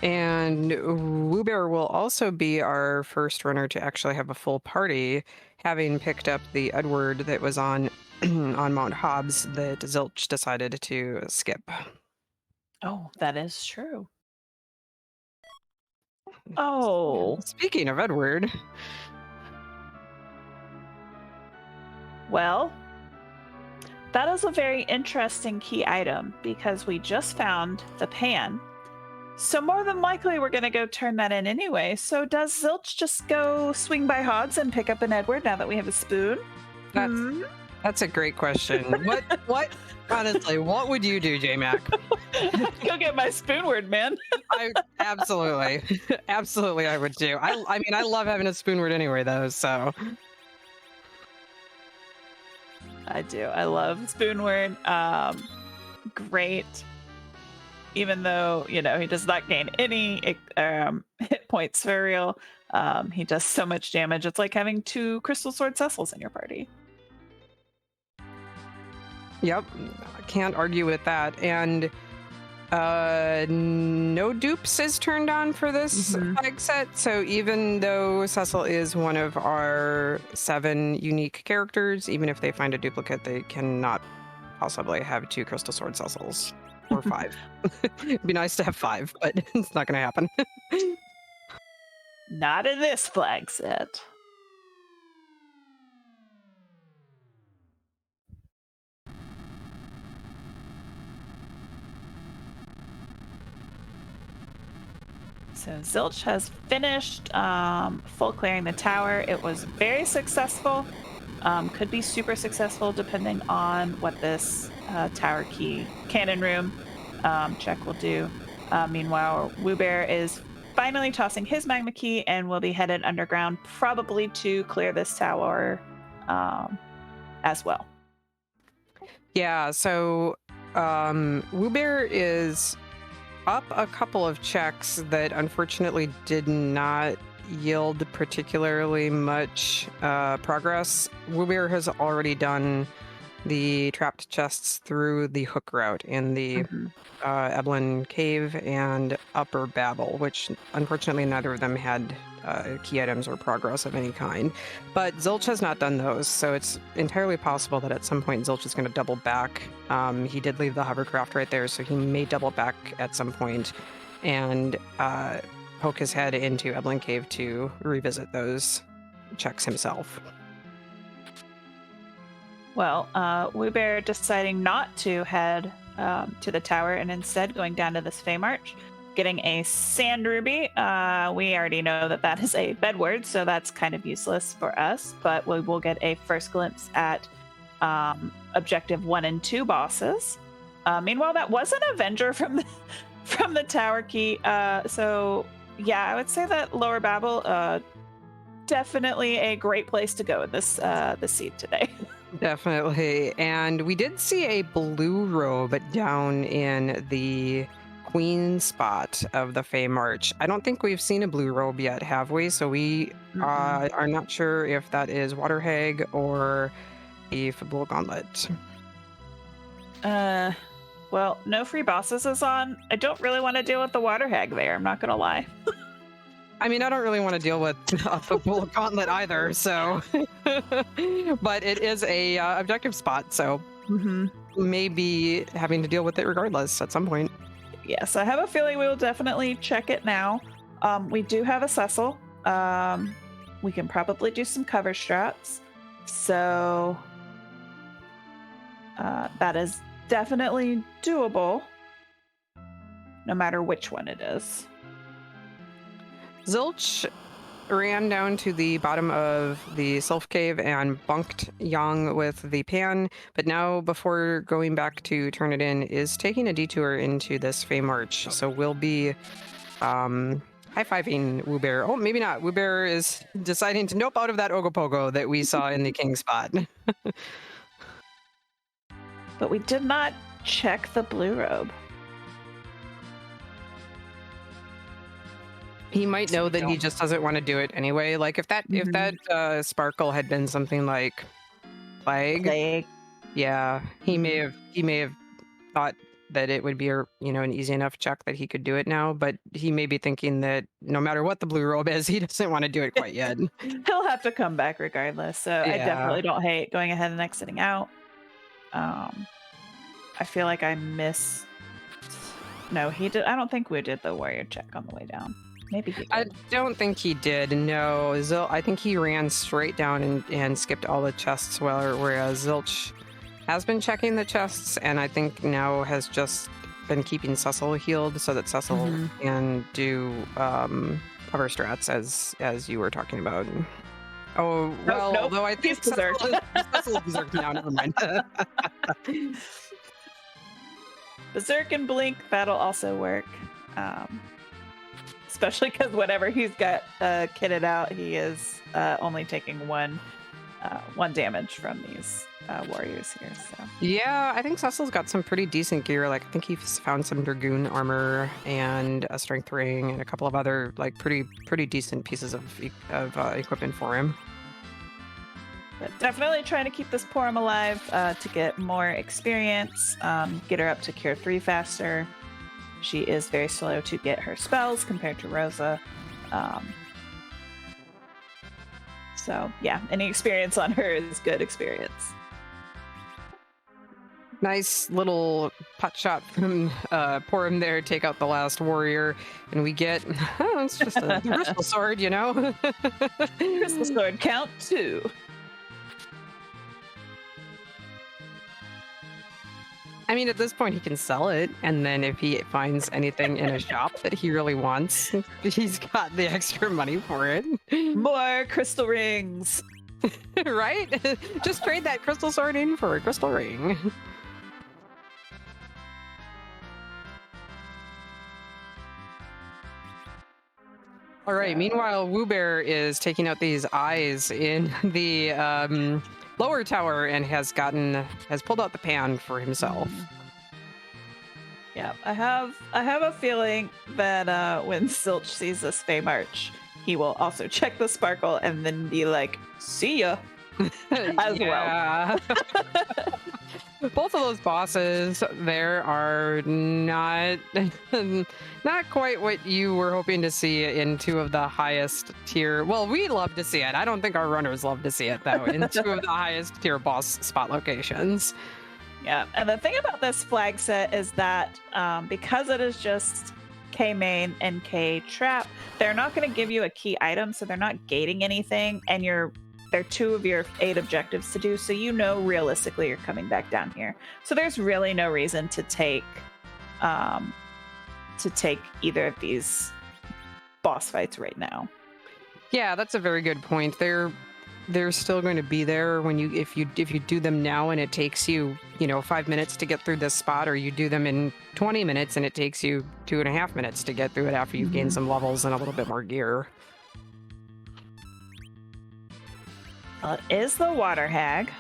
And Wewbear will also be our first runner to actually have a full party, having picked up the Edward that was on on Mount Hobbs that Zilch decided to skip. Oh, that is true. Oh. Speaking of Edward. Well, that is a very interesting key item because we just found the pan. So more than likely we're going to go turn that in anyway. So does Zilch just go swing by Hods and pick up an Edward now that we have a spoon? That's a great question. What honestly, what would you do, J-Mac? Go get my spoonward, man. Absolutely I would do. I mean, I love having a spoonward anyway though, so I do. I love spoonward. Great. Even though, he does not gain any hit points for real. He does so much damage. It's like having 2 Crystal Sword Cecils in your party. Yep, I can't argue with that. And no dupes is turned on for this flag set. So even though Cecil is one of our 7 unique characters, even if they find a duplicate, they cannot possibly have 2 Crystal Sword Cecils. Or 5. It'd be nice to have 5, but it's not going to happen. Not in this flag set. So Zilch has finished full clearing the tower. It was very successful. Could be super successful depending on what this tower key cannon room check will do. Meanwhile, Wewbear is finally tossing his magma key and will be headed underground, probably to clear this tower as well. Yeah, so Wewbear is up a couple of checks that unfortunately did not yield particularly much progress. Wewbear has already done the trapped chests through the hook route in the Eblan Cave and Upper Babel, which unfortunately neither of them had key items or progress of any kind. But Zilch has not done those, so it's entirely possible that at some point Zilch is going to double back. He did leave the hovercraft right there, so he may double back at some point and poke his head into Eblan Cave to revisit those checks himself. Well, Wewbear deciding not to head to the tower and instead going down to this Fey March, getting a sand ruby. We already know that is a bedward, so that's kind of useless for us, but we will get a first glimpse at objective 1 and 2 bosses. Meanwhile, that was an Avenger from the tower key. So yeah, I would say that Lower Babel definitely a great place to go in this seed today. Definitely. And we did see a blue robe down in the queen spot of the Fey March. I don't think we've seen a blue robe yet, have we? So we are not sure if that is Water Hag or a Fibula Gauntlet. Well, no free bosses is on. I don't really want to deal with the Water Hag there, I'm not going to lie. I mean, I don't really want to deal with a Fibula Gauntlet either, so... but it is a objective spot, so maybe having to deal with it regardless at some point. Yes, I have a feeling we will definitely check it now. We do have a Cecil. We can probably do some cover straps. So that is definitely doable, no matter which one it is. Zilch ran down to the bottom of the Sylph Cave and bunked Yang with the pan, but now before going back to turn it in is taking a detour into this Fey March. So we'll be high-fiving Wewbear. Oh, maybe not. Wewbear is deciding to nope out of that Ogopogo that we saw in the king spot. But we did not check the blue robe. He might know that he just doesn't want to do it anyway. Like if that sparkle had been something like plague, yeah, he may have thought that it would be an easy enough check that he could do it now. But he may be thinking that no matter what the blue robe is, he doesn't want to do it quite yet. He'll have to come back regardless. So yeah. I definitely don't hate going ahead and exiting out. I feel like I missed. No, he did. I don't think we did the warrior check on the way down. Maybe he I did. don't think he did. No, I think he ran straight down and skipped all the chests, whereas Zilch has been checking the chests, and I think now has just been keeping Cecil healed so that Cecil can do cover strats as you were talking about. Oh well, Nope. although I think He's berserked. Cecil is berserked now. Never mind. Berserk and Blink, that'll also work. Especially because whenever he's got kitted out, he is only taking one damage from these warriors here. So Yeah, I think Cecil's got some pretty decent gear. Like I think he's found some Dragoon armor and a strength ring and a couple of other like pretty decent pieces of equipment for him. but definitely trying to keep this Porum alive to get more experience, get her up to Cure 3 faster. She is very slow to get her spells compared to Rosa. So yeah, any experience on her is good experience. Nice little pot shot from Porum there, take out the last warrior, and we get, it's just a crystal sword, you know? Crystal sword, count 2. I mean, at this point, he can sell it, and then if he finds anything in a shop that he really wants, he's got the extra money for it. More crystal rings. Right? Just trade that crystal sword in for a crystal ring. All right. Meanwhile, Wewbear is taking out these eyes in the lower tower and has pulled out the pan for himself. Yeah, I have a feeling that when Zilch sees this Fey March, he will also check the sparkle and then be like, "See ya," as well. Both of those bosses there are not quite what you were hoping to see in two of the highest tier. Well, we love to see it. I don't think our runners love to see it though in two of the highest tier boss spot locations. Yeah, and the thing about this flag set is that because it is just K main and K trap, they're not going to give you a key item, so they're not gating anything, and they're 2 of your 8 objectives to do, so you know realistically you're coming back down here. So there's really no reason to take either of these boss fights right now. Yeah, that's a very good point. They're still going to be there when if you do them now and it takes you 5 minutes to get through this spot, or you do them in 20 minutes and it takes you 2.5 minutes to get through it after you've gained some levels and a little bit more gear. Well, it is the Water Hag.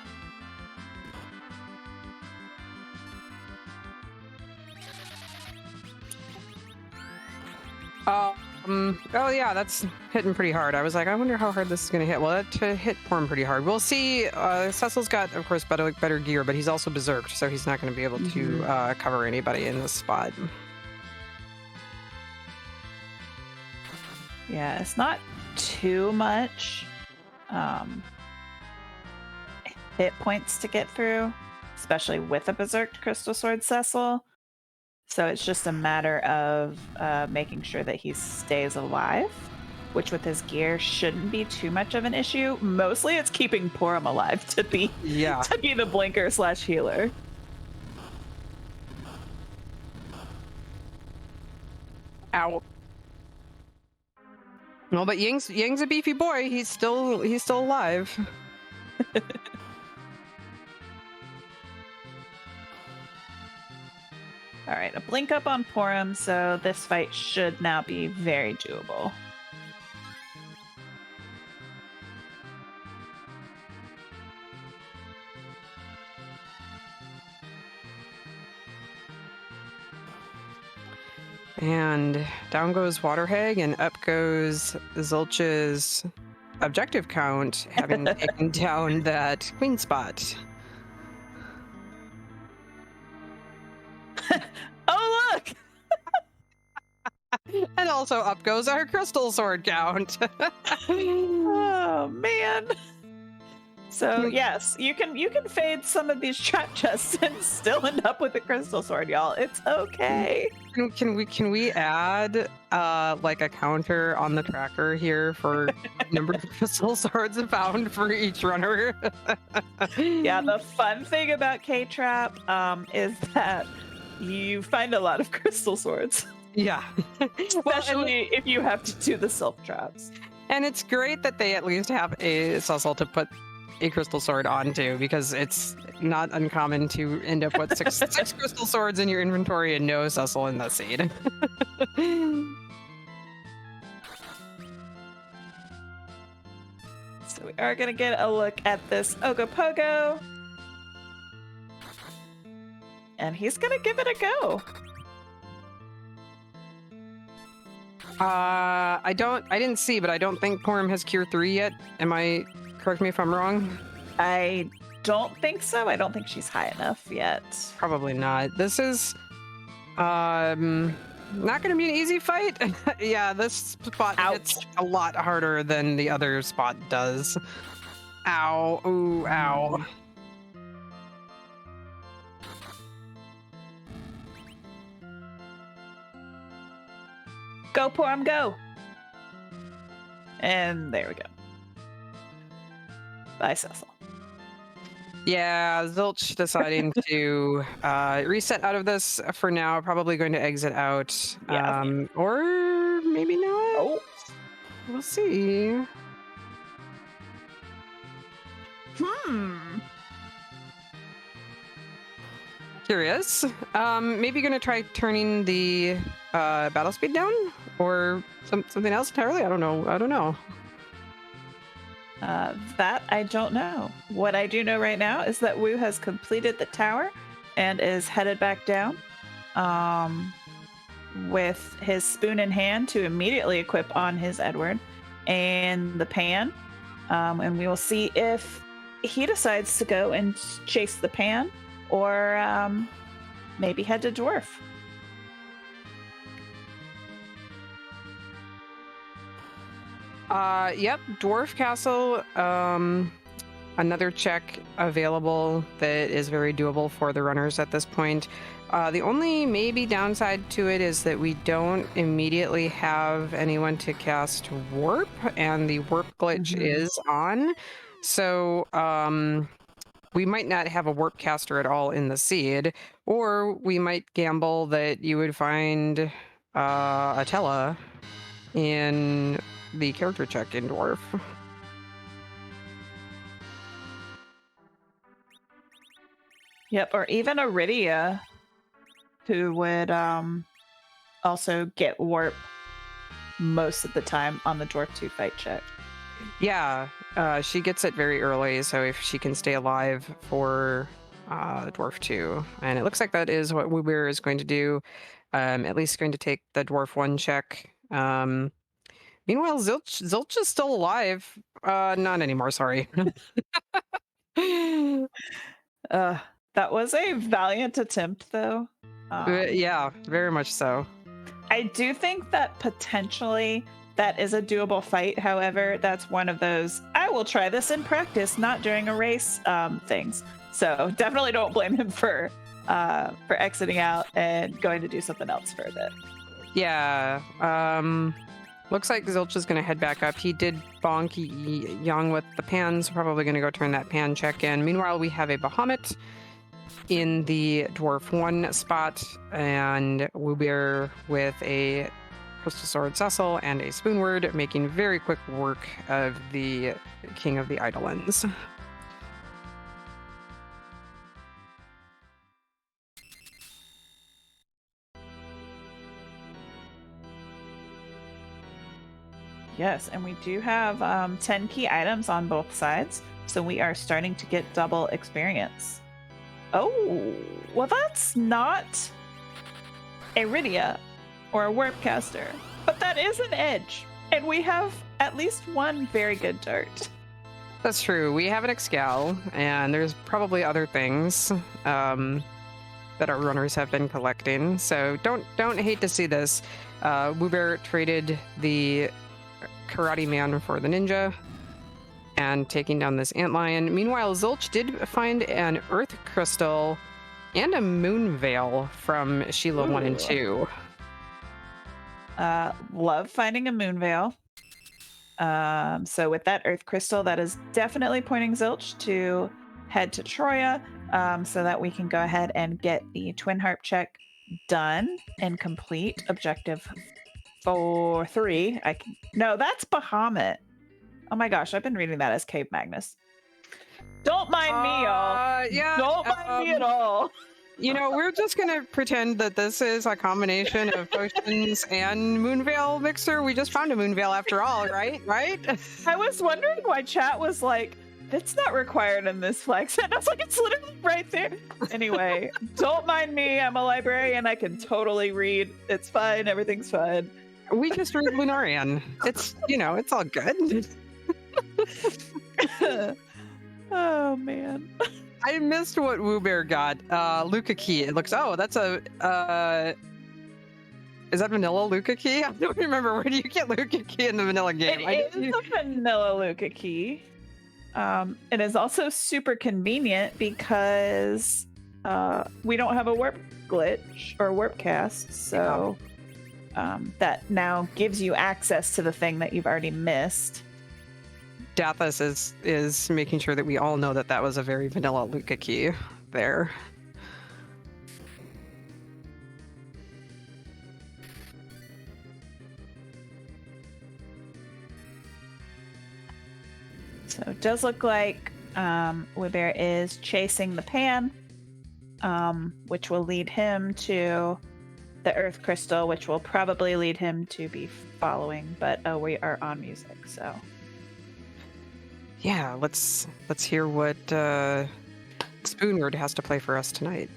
Oh yeah, that's hitting pretty hard. I was like, I wonder how hard this is going to hit. Well, that hit Porum pretty hard. We'll see. Cecil's got, of course, better gear, but he's also berserked, so he's not going to be able to cover anybody in this spot. Yeah, it's not too much hit points to get through, especially with a berserked crystal sword Cecil. So it's just a matter of making sure that he stays alive, which with his gear shouldn't be too much of an issue. Mostly it's keeping Porum alive to be the blinker / healer. Ow. No, but Ying's a beefy boy. He's still alive. All right, a blink up on Porum, so this fight should now be very doable. And down goes Water Hag, and up goes Zilch's objective count, having taken down that queen spot. Oh, look! And also up goes our crystal sword count. Oh, man. So yes, you can fade some of these trap chests and still end up with a crystal sword, y'all. It's okay. Can we add like a counter on the tracker here for number of crystal swords found for each runner? Yeah, the fun thing about K-Trap is that you find a lot of crystal swords. Yeah. Especially if you have to do the self traps. And it's great that they at least have a Cecil to put a crystal sword onto, because it's not uncommon to end up with six crystal swords in your inventory and no Cecil in the seed. So we are going to get a look at this Ogopogo. And he's going to give it a go. I didn't see, but I don't think Porm has Cure 3 yet. Correct me if I'm wrong? I don't think so. I don't think she's high enough yet. Probably not. This is not going to be an easy fight. Yeah, this spot hits a lot harder than the other spot does. Ow. Ooh, ow. Go, Porm, go. And there we go. Bye, Cecil. Yeah, Zilch deciding to reset out of this for now. Probably going to exit out. Yeah. Or maybe not. Oh. We'll see. Curious. Maybe going to try turning the battle speed down, or something else entirely. I don't know. That I don't know. What I do know right now is that Wu has completed the tower and is headed back down with his spoon in hand to immediately equip on his Edward and the pan. And we will see if he decides to go and chase the pan, or maybe head to Dwarf. Yep, Dwarf Castle. Another check available that is very doable for the runners at this point. The only maybe downside to it is that we don't immediately have anyone to cast Warp, and the Warp glitch is on. So we might not have a Warp caster at all in the seed, or we might gamble that you would find Atella in the character check in Dwarf. Yep, or even Iridia, who would also get warp most of the time on the Dwarf 2 fight check. Yeah, she gets it very early, so if she can stay alive for Dwarf 2. And it looks like that is what Wewbear is going to do, at least going to take the Dwarf 1 check. Meanwhile, Zilch is still alive. Not anymore, sorry. That was a valiant attempt, though. Yeah, very much so. I do think that potentially that is a doable fight. However, that's one of those, I will try this in practice, not during a race things. So definitely don't blame him for exiting out and going to do something else for a bit. Yeah. Looks like Zilch is going to head back up. He did bonk Yang with the pan, so probably going to go turn that pan check in. Meanwhile, we have a Bahamut in the Dwarf 1 spot, and Wewbear with a Crystal Sword Cecil and a Spoonword, making very quick work of the King of the Eidolons. Yes, and we do have 10 key items on both sides, so we are starting to get double experience. Oh, well, that's not Iridia or a Warp Caster, but that is an Edge, and we have at least one very good dart. That's true. We have an Excal, and there's probably other things that our runners have been collecting, so don't hate to see this. Wewbear traded the Karate Man for the Ninja, and taking down this antlion. Meanwhile, Zilch did find an earth crystal and a moon veil from Sheila 1 and 2. Love finding a moon veil. So with that earth crystal, that is definitely pointing Zilch to head to Troya, so that we can go ahead and get the twin harp check done and complete objective 4-3. No, that's Bahamut. Oh my gosh, I've been reading that as Cave Magnus. Don't mind me, y'all. Yeah, don't mind me at all. You know, we're just gonna pretend that this is a combination of potions and Moonveil mixer. We just found a Moonveil after all, right? I was wondering why chat was like, that's not required in this flex. And I was like, it's literally right there. Anyway, don't mind me. I'm a librarian. I can totally read. It's fine. Everything's fine. We just read Lunarian. It's, you know, it's all good. Oh, man. I missed what Wewbear got. Luca Key. It looks, that's a, is that vanilla Luca Key? I don't remember. Where do you get Luca Key in the vanilla game? It is a vanilla Luca Key. It is also super convenient because we don't have a warp glitch or warp cast, so that now gives you access to the thing that you've already missed. Dathus is making sure that we all know that that was a very vanilla Luca Key there. So it does look like Wewbear is chasing the pan, which will lead him to the Earth Crystal, which will probably lead him to be following, but we are on music, so... Yeah, let's hear what Spoonward has to play for us tonight.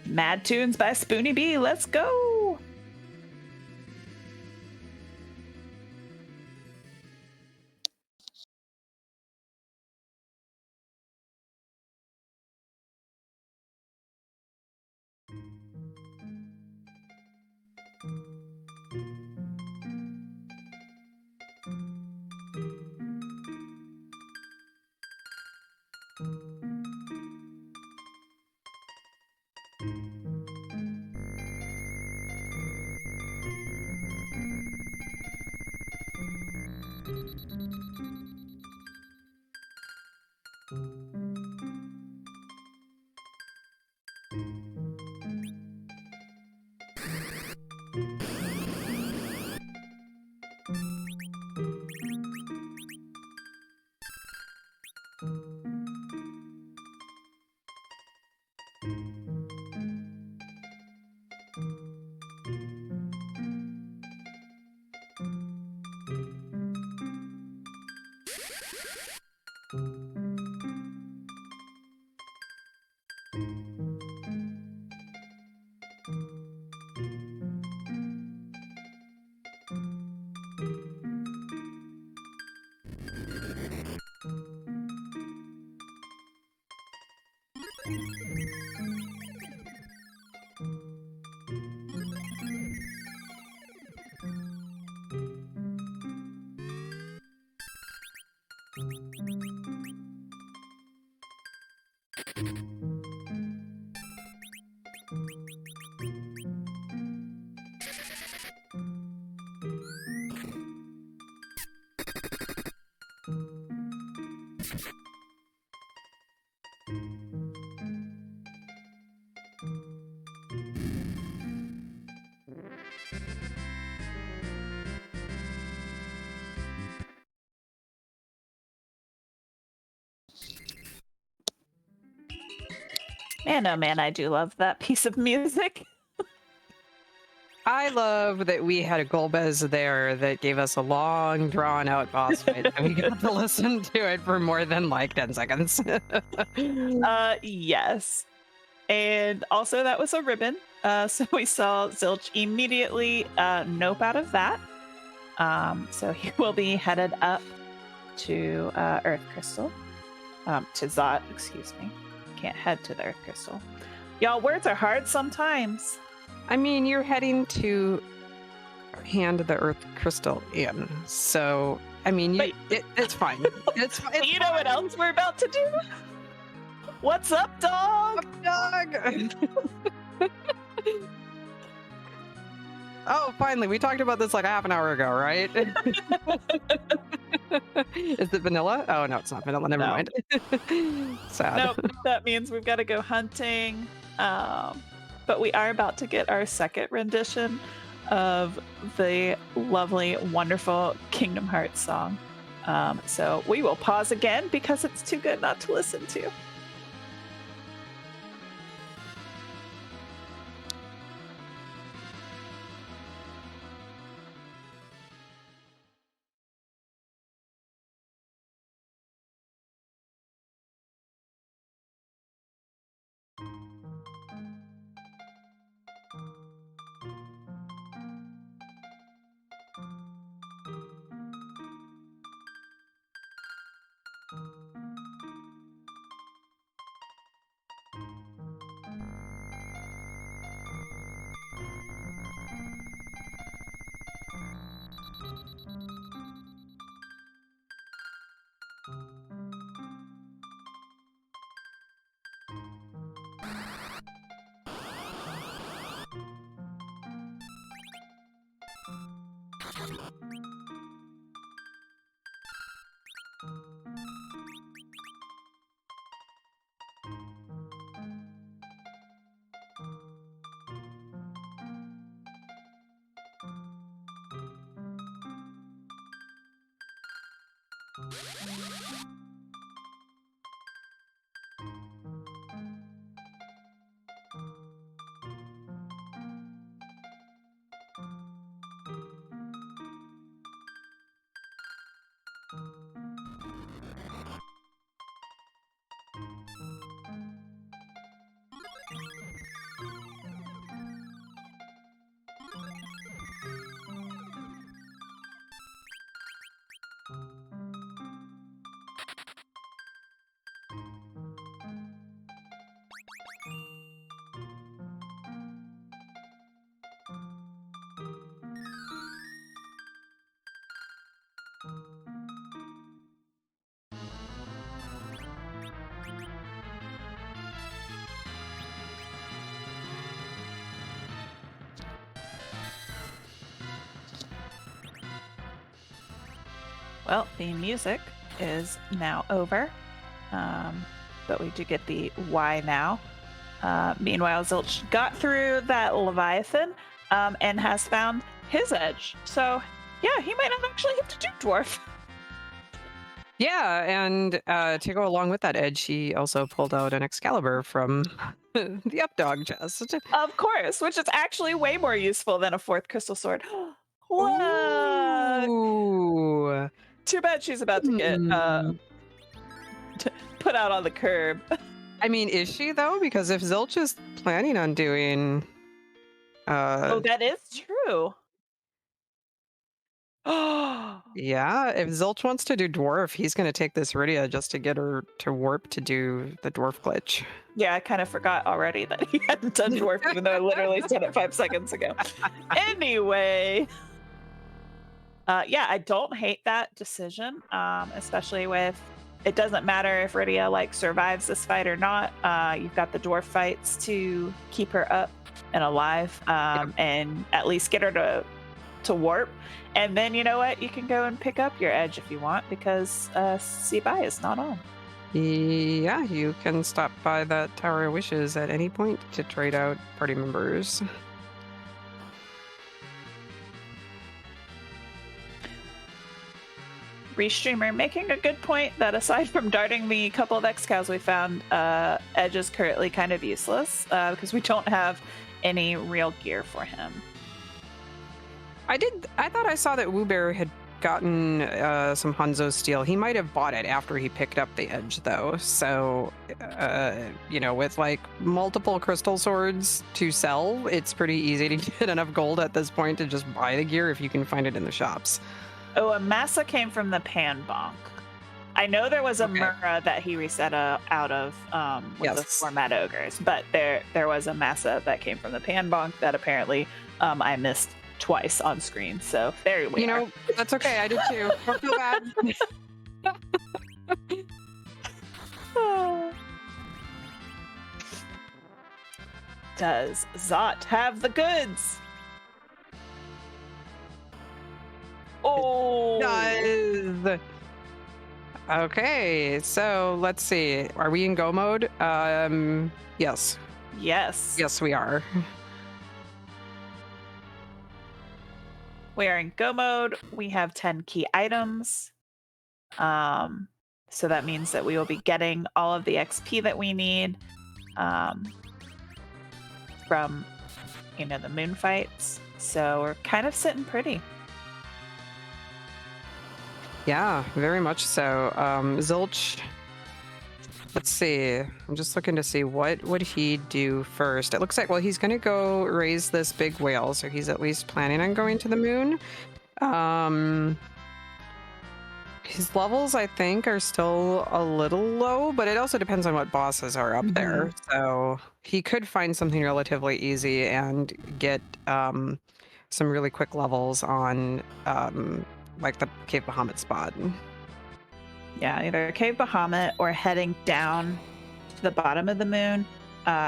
Mad Tunes by Spoony B. Let's go! Man, oh man, I do love that piece of music. I love that we had a Golbez there that gave us a long, drawn-out boss fight, and we got to listen to it for more than like 10 seconds. Yes. And also that was a ribbon. So we saw Zilch immediately nope out of that. So he will be headed up to Earth Crystal. To Zot, excuse me. Can't head to the Earth Crystal. Y'all, words are hard sometimes. I mean, you're heading to hand the Earth Crystal in. So I mean, it's fine. It's You know what else we're about to do? What's up, dog? dog. Oh, finally, we talked about this like half an hour ago, right? Is it vanilla? Oh no, it's not vanilla. Never mind. Sad. Nope. That means we've got to go hunting. But we are about to get our second rendition of the lovely, wonderful Kingdom Hearts song. So we will pause again because it's too good not to listen to. Well, the music is now over, but we do get the why now. Meanwhile, Zilch got through that Leviathan and has found his edge. So, yeah, he might not actually have to do dwarf. Yeah, and to go along with that edge, he also pulled out an Excalibur from the Updog chest. Of course, which is actually way more useful than a fourth crystal sword. What? Ooh. Too bad she's about to get put out on the curb. I mean, is she though? Because if Zilch is planning on doing, Oh, that is true. Oh, yeah, if Zilch wants to do dwarf, he's going to take this Rydia just to get her to warp to do the dwarf glitch. yeah, I kind of forgot already that he hadn't done dwarf, even though I literally said it 5 seconds ago. Anyway. Yeah, I don't hate that decision, especially with it doesn't matter if Rydia like survives this fight or not. You've got the dwarf fights to keep her up and alive, and at least get her to warp. And then you know what? You can go and pick up your edge if you want because Sibai is not on. Yeah, you can stop by that Tower of Wishes at any point to trade out party members. Restreamer making a good point that aside from darting the couple of X-Cows we found, Edge is currently kind of useless because we don't have any real gear for him. I thought I saw that Wewbear had gotten some Hanzo steel. He might have bought it after he picked up the edge though. So, with like multiple crystal swords to sell, it's pretty easy to get enough gold at this point to just buy the gear if you can find it in the shops. Oh, a Massa came from the Pan Bonk. I know there was a Mura that he reset out of with the format ogres, but there was a Massa that came from the Pan Bonk that apparently I missed twice on screen. So there we are. That's okay. I did too. Don't feel bad. Does Zot have the goods? Oh, Does. Okay, so let's see. Are we in go mode? Yes. yes. Yes, we are. We are in go mode. We have 10 key items. So that means that we will be getting all of the XP that we need from, the moon fights. So we're kind of sitting pretty. Yeah, very much so. Zilch, let's see. I'm just looking to see what would he do first. It looks like, well, he's going to go raise this big whale, so he's at least planning on going to the moon. His levels, I think, are still a little low, but it also depends on what bosses are up there. So he could find something relatively easy and get some really quick levels on like the Cave Bahamut spot. Yeah, either Cave Bahamut or heading down to the bottom of the moon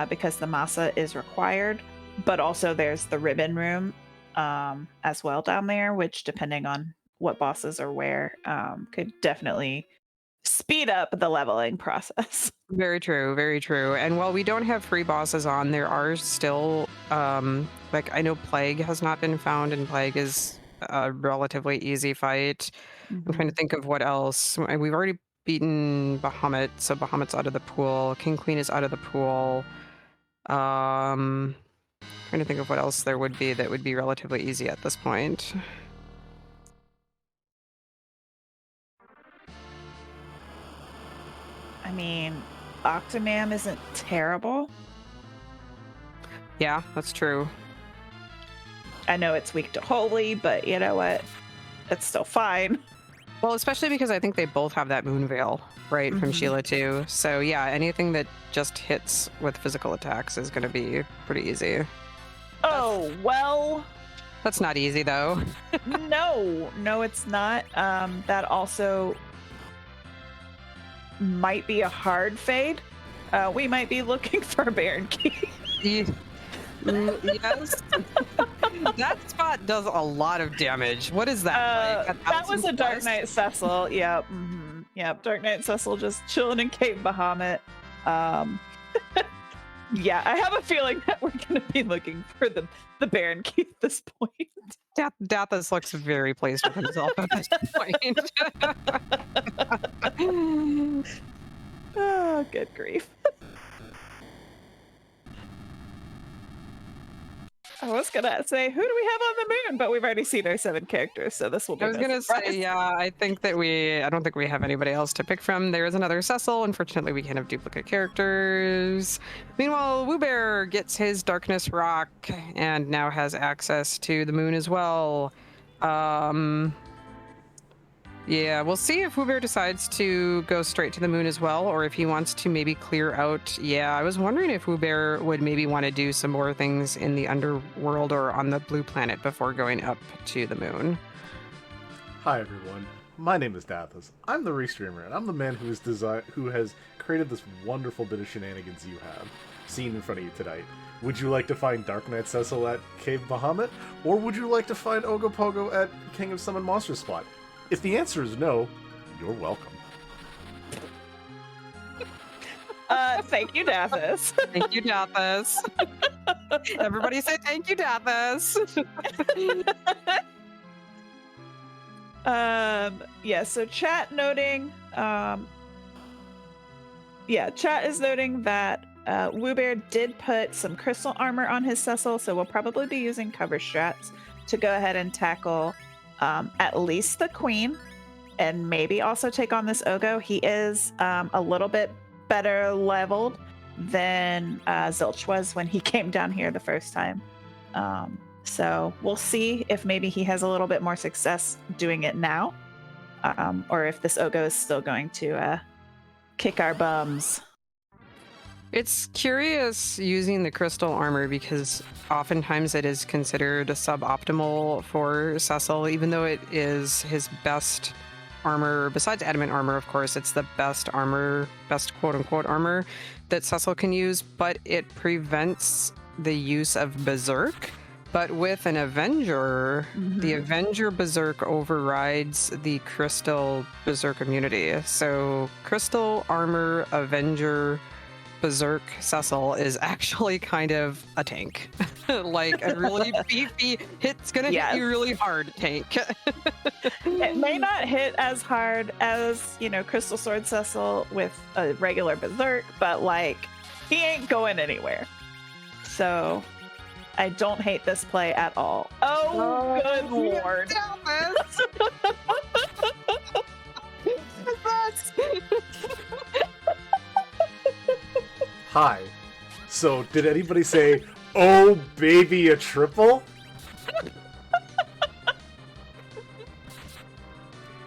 because the masa is required. But also there's the ribbon room as well down there, which depending on what bosses are where could definitely speed up the leveling process. Very true, very true. And while we don't have free bosses on, there are still like I know Plague has not been found, and Plague is a relatively easy fight. I'm trying to think of what else. We've already beaten Bahamut, so Bahamut's out of the pool. King Queen is out of the pool. Trying to think of what else there would be that would be relatively easy at this point. I mean, Octomam isn't terrible. Yeah, that's true. I know it's weak to Holy, but you know what? It's still fine. Well, especially because I think they both have that moon veil, right, from Sheila too. So yeah, anything that just hits with physical attacks is going to be pretty easy. Oh, well. That's not easy though. No, it's not. That also might be a hard fade. We might be looking for a Baron Key. Yes. That spot does a lot of damage. What is that like? That was a Dark Knight Cecil. Yep. Yep. Dark Knight Cecil just chilling in Cave Bahamut. Yeah, I have a feeling that we're going to be looking for the Baron Key at this point. Dathus looks very pleased with himself at this point. Oh, good grief. I was gonna say, who do we have on the moon? But we've already seen our 7 characters, so this will be. I was gonna say, yeah, I don't think we have anybody else to pick from. There is another Cecil. Unfortunately, we can't have duplicate characters. Meanwhile, Wewbear gets his Darkness Rock and now has access to the moon as well. Yeah, we'll see if Wewbear decides to go straight to the moon as well, or if he wants to maybe clear out. Yeah, I was wondering if Wewbear would maybe want to do some more things in the underworld or on the blue planet before going up to the moon. Hi everyone, my name is Dathus. I'm the restreamer, and I'm the man who has created this wonderful bit of shenanigans you have seen in front of you tonight. Would you like to find Dark Knight Cecil at Cave Bahamut, or would you like to find Ogopogo at King of Summon Monster Spot? If the answer is no, you're welcome. Thank you, Dathus. Thank you, Dathus. Everybody say thank you, Dathus. Yeah, so chat noting, chat is noting that Wewbear did put some crystal armor on his Cecil, so we'll probably be using cover strats to go ahead and tackle at least the Queen, and maybe also take on this Ogo. He is a little bit better leveled than Zilch was when he came down here the first time. So we'll see if maybe he has a little bit more success doing it now, or if this Ogo is still going to kick our bums. It's curious using the crystal armor because oftentimes it is considered suboptimal for Cecil, even though it is his best armor. Besides adamant armor, of course, it's the best armor, best quote-unquote armor that Cecil can use, but it prevents the use of Berserk. But with an Avenger, the Avenger Berserk overrides the Crystal Berserk immunity. So Crystal Armor Avenger Berserk Cecil is actually kind of a tank. Like a really beefy, it's gonna hit you really hard tank. It may not hit as hard as, Crystal Sword Cecil with a regular Berserk, but like, he ain't going anywhere. So I don't hate this play at all. Oh, good lord. Hi. So, did anybody say, "Oh, baby, a triple"?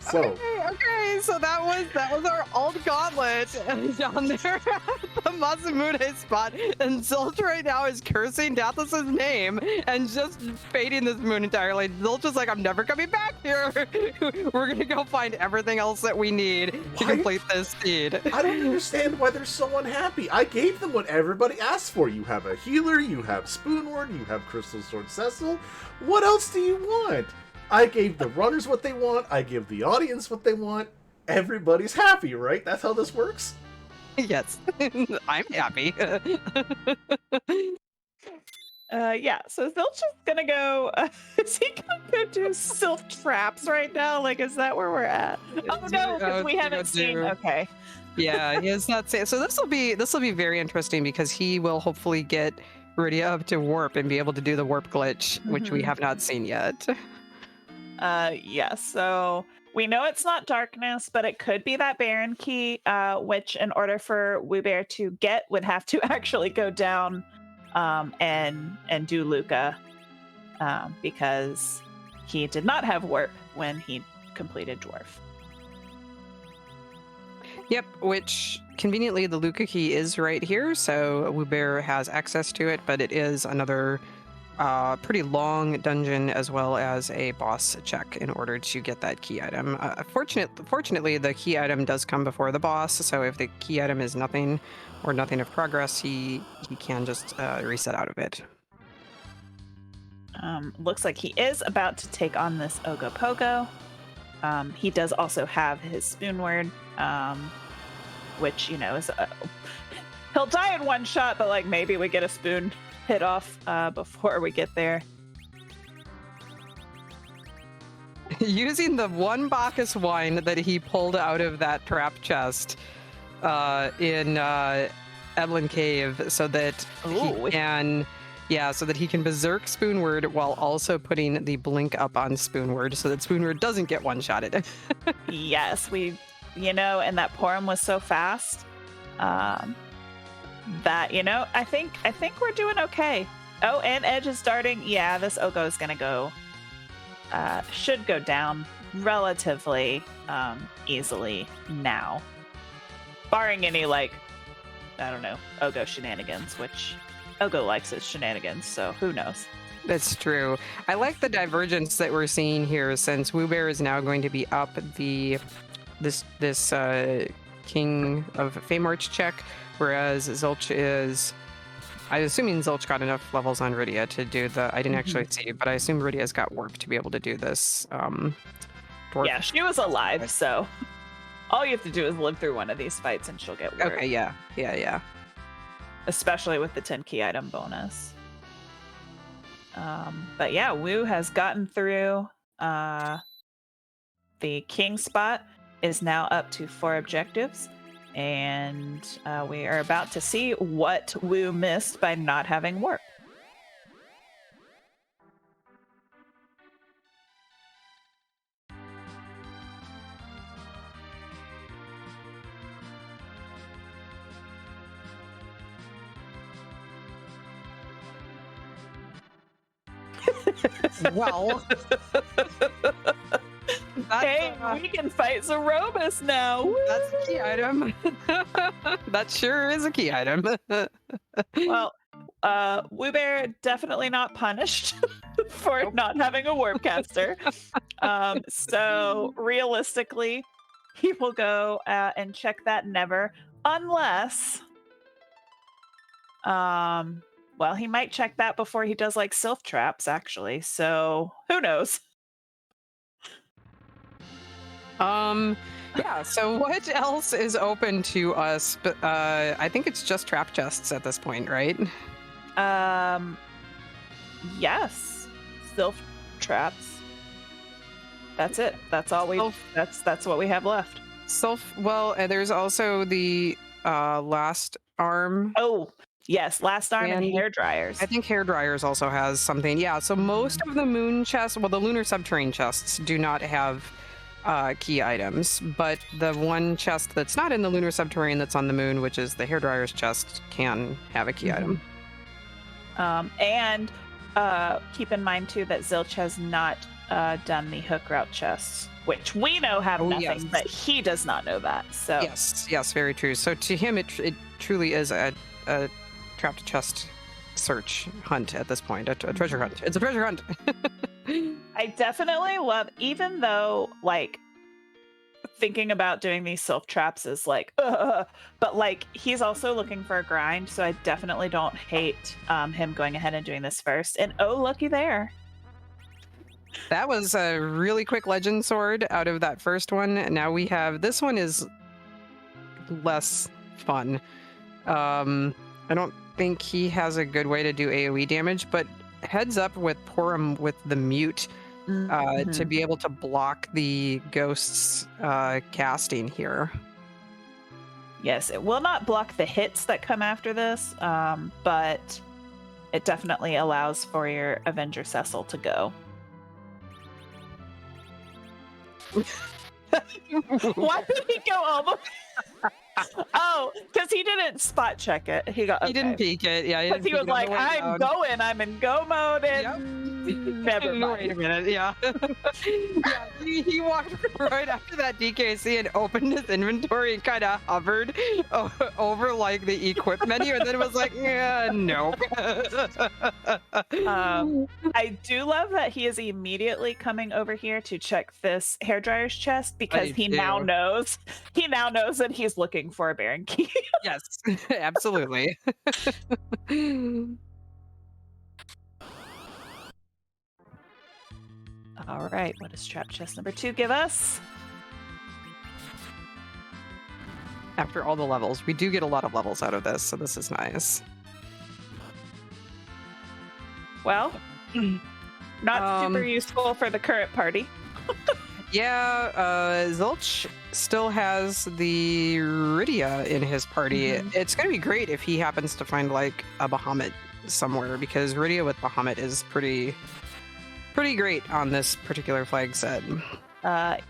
So. Okay, so that was our old gauntlet down there at the Masamune spot, and Zilch right now is cursing Dathos' name and just fading this moon entirely. Zilch is like, I'm never coming back here. We're gonna go find everything else that we need to complete this seed. I don't understand why they're so unhappy. I gave them what everybody asked for. You have a healer, you have Spoonward, you have Crystal Sword Cecil. What else do you want? I gave the runners what they want. I give the audience what they want. Everybody's happy, right? That's how this works? Yes, I'm happy. Yeah, so Zilch is gonna go. Is he gonna go do silk traps right now? Like, is that where we're at? Oh no, because we haven't seen. Okay. Yeah, he has not seen. So this will be very interesting because he will hopefully get Rydia up to warp and be able to do the warp glitch, which we have not seen yet. Yeah, so we know it's not darkness, but it could be that Baron key, which in order for Wewbear to get would have to actually go down and do Luca, because he did not have warp when he completed Dwarf. Yep, which conveniently the Luca key is right here, so Wewbear has access to it, but it is another pretty long dungeon as well as a boss check in order to get that key item. Fortunately, the key item does come before the boss, so if the key item is nothing or nothing of progress, he can just reset out of it. Looks like he is about to take on this Ogopogo. He does also have his Spoonward, which, is... he'll die in one shot, but, like, maybe we get a spoon hit off before we get there. Using the one Bacchus wine that he pulled out of that trap chest in Eblan Cave so that he can... Yeah, so that he can berserk Spoonward while also putting the blink up on Spoonward so that Spoonward doesn't get one-shotted. Yes, and that Porum was so fast that, I think we're doing okay. Oh, and Edge is starting. Yeah, this Ogo is going to should go down relatively easily now. Barring any, Ogo shenanigans, which... Ogo likes his shenanigans, so who knows? That's true. I like the divergence that we're seeing here, since Wewbear is now going to be up this King of Feymarch check, whereas Zilch is... I'm assuming Zilch got enough levels on Rydia to do the... I didn't actually see, but I assume Rydia's got warp to be able to do this. Dwarf. Yeah, she was alive, so all you have to do is live through one of these fights and she'll get warp. Okay, yeah. Especially with the 10 key item bonus. But yeah, Wu has gotten through. The king spot is now up to 4 objectives. And we are about to see what Wu missed by not having warp. Well, Hey, we can fight Zerobus now. Woo! That's a key item. That sure is a key item. Well, Wewbear definitely not punished for not having a Warpcaster. So realistically, he will go and check that never, unless, well, he might check that before he does like Sylph Traps, actually. So who knows? Yeah, so what else is open to us? But I think it's just trap chests at this point, right? Yes. Sylph Traps. That's it. That's all we that's what we have left. Well, there's also the last arm. Oh, yes, last arm and hair dryers. I think hair dryers also has something. Yeah, so most of the moon chests, well, the lunar subterranean chests do not have key items, but the one chest that's not in the lunar subterranean that's on the moon, which is the hair dryer's chest, can have a key item. And keep in mind too that Zilch has not done the hook route chests, which we know have nothing, but he does not know that. So yes, very true. So to him, it truly is a trapped chest search hunt at this point, a treasure hunt. It's a treasure hunt. I definitely love, even though like thinking about doing these Sylph Traps is like, but like he's also looking for a grind, so I definitely don't hate him going ahead and doing this first. And oh, looky there. That was a really quick legend sword out of that first one. Now we have, this one is less fun. I don't think he has a good way to do AoE damage, but heads up with Porum with the mute to be able to block the ghost's casting here. Yes, it will not block the hits that come after this, but it definitely allows for your Avenger Cecil to go. Why did he go all the Oh, because he didn't spot check it. He didn't peek it. Yeah, because he was like, "I'm going. I'm in go mode." And never mind. Wait a minute. Yeah, yeah. He walked right after that DKC and opened his inventory and kind of hovered over like the equip menu, and then it was like, nope. I do love that he is immediately coming over here to check this hairdryer's chest because he now knows that he's looking for a Baron key. Yes, absolutely. All right, what does trap chest number 2 give us? After all the levels, we do get a lot of levels out of this, so this is nice. Well, not super useful for the current party. Yeah, Zilch still has the Rydia in his party. It's going to be great if he happens to find like a Bahamut somewhere, because Rydia with Bahamut is pretty great on this particular flag set.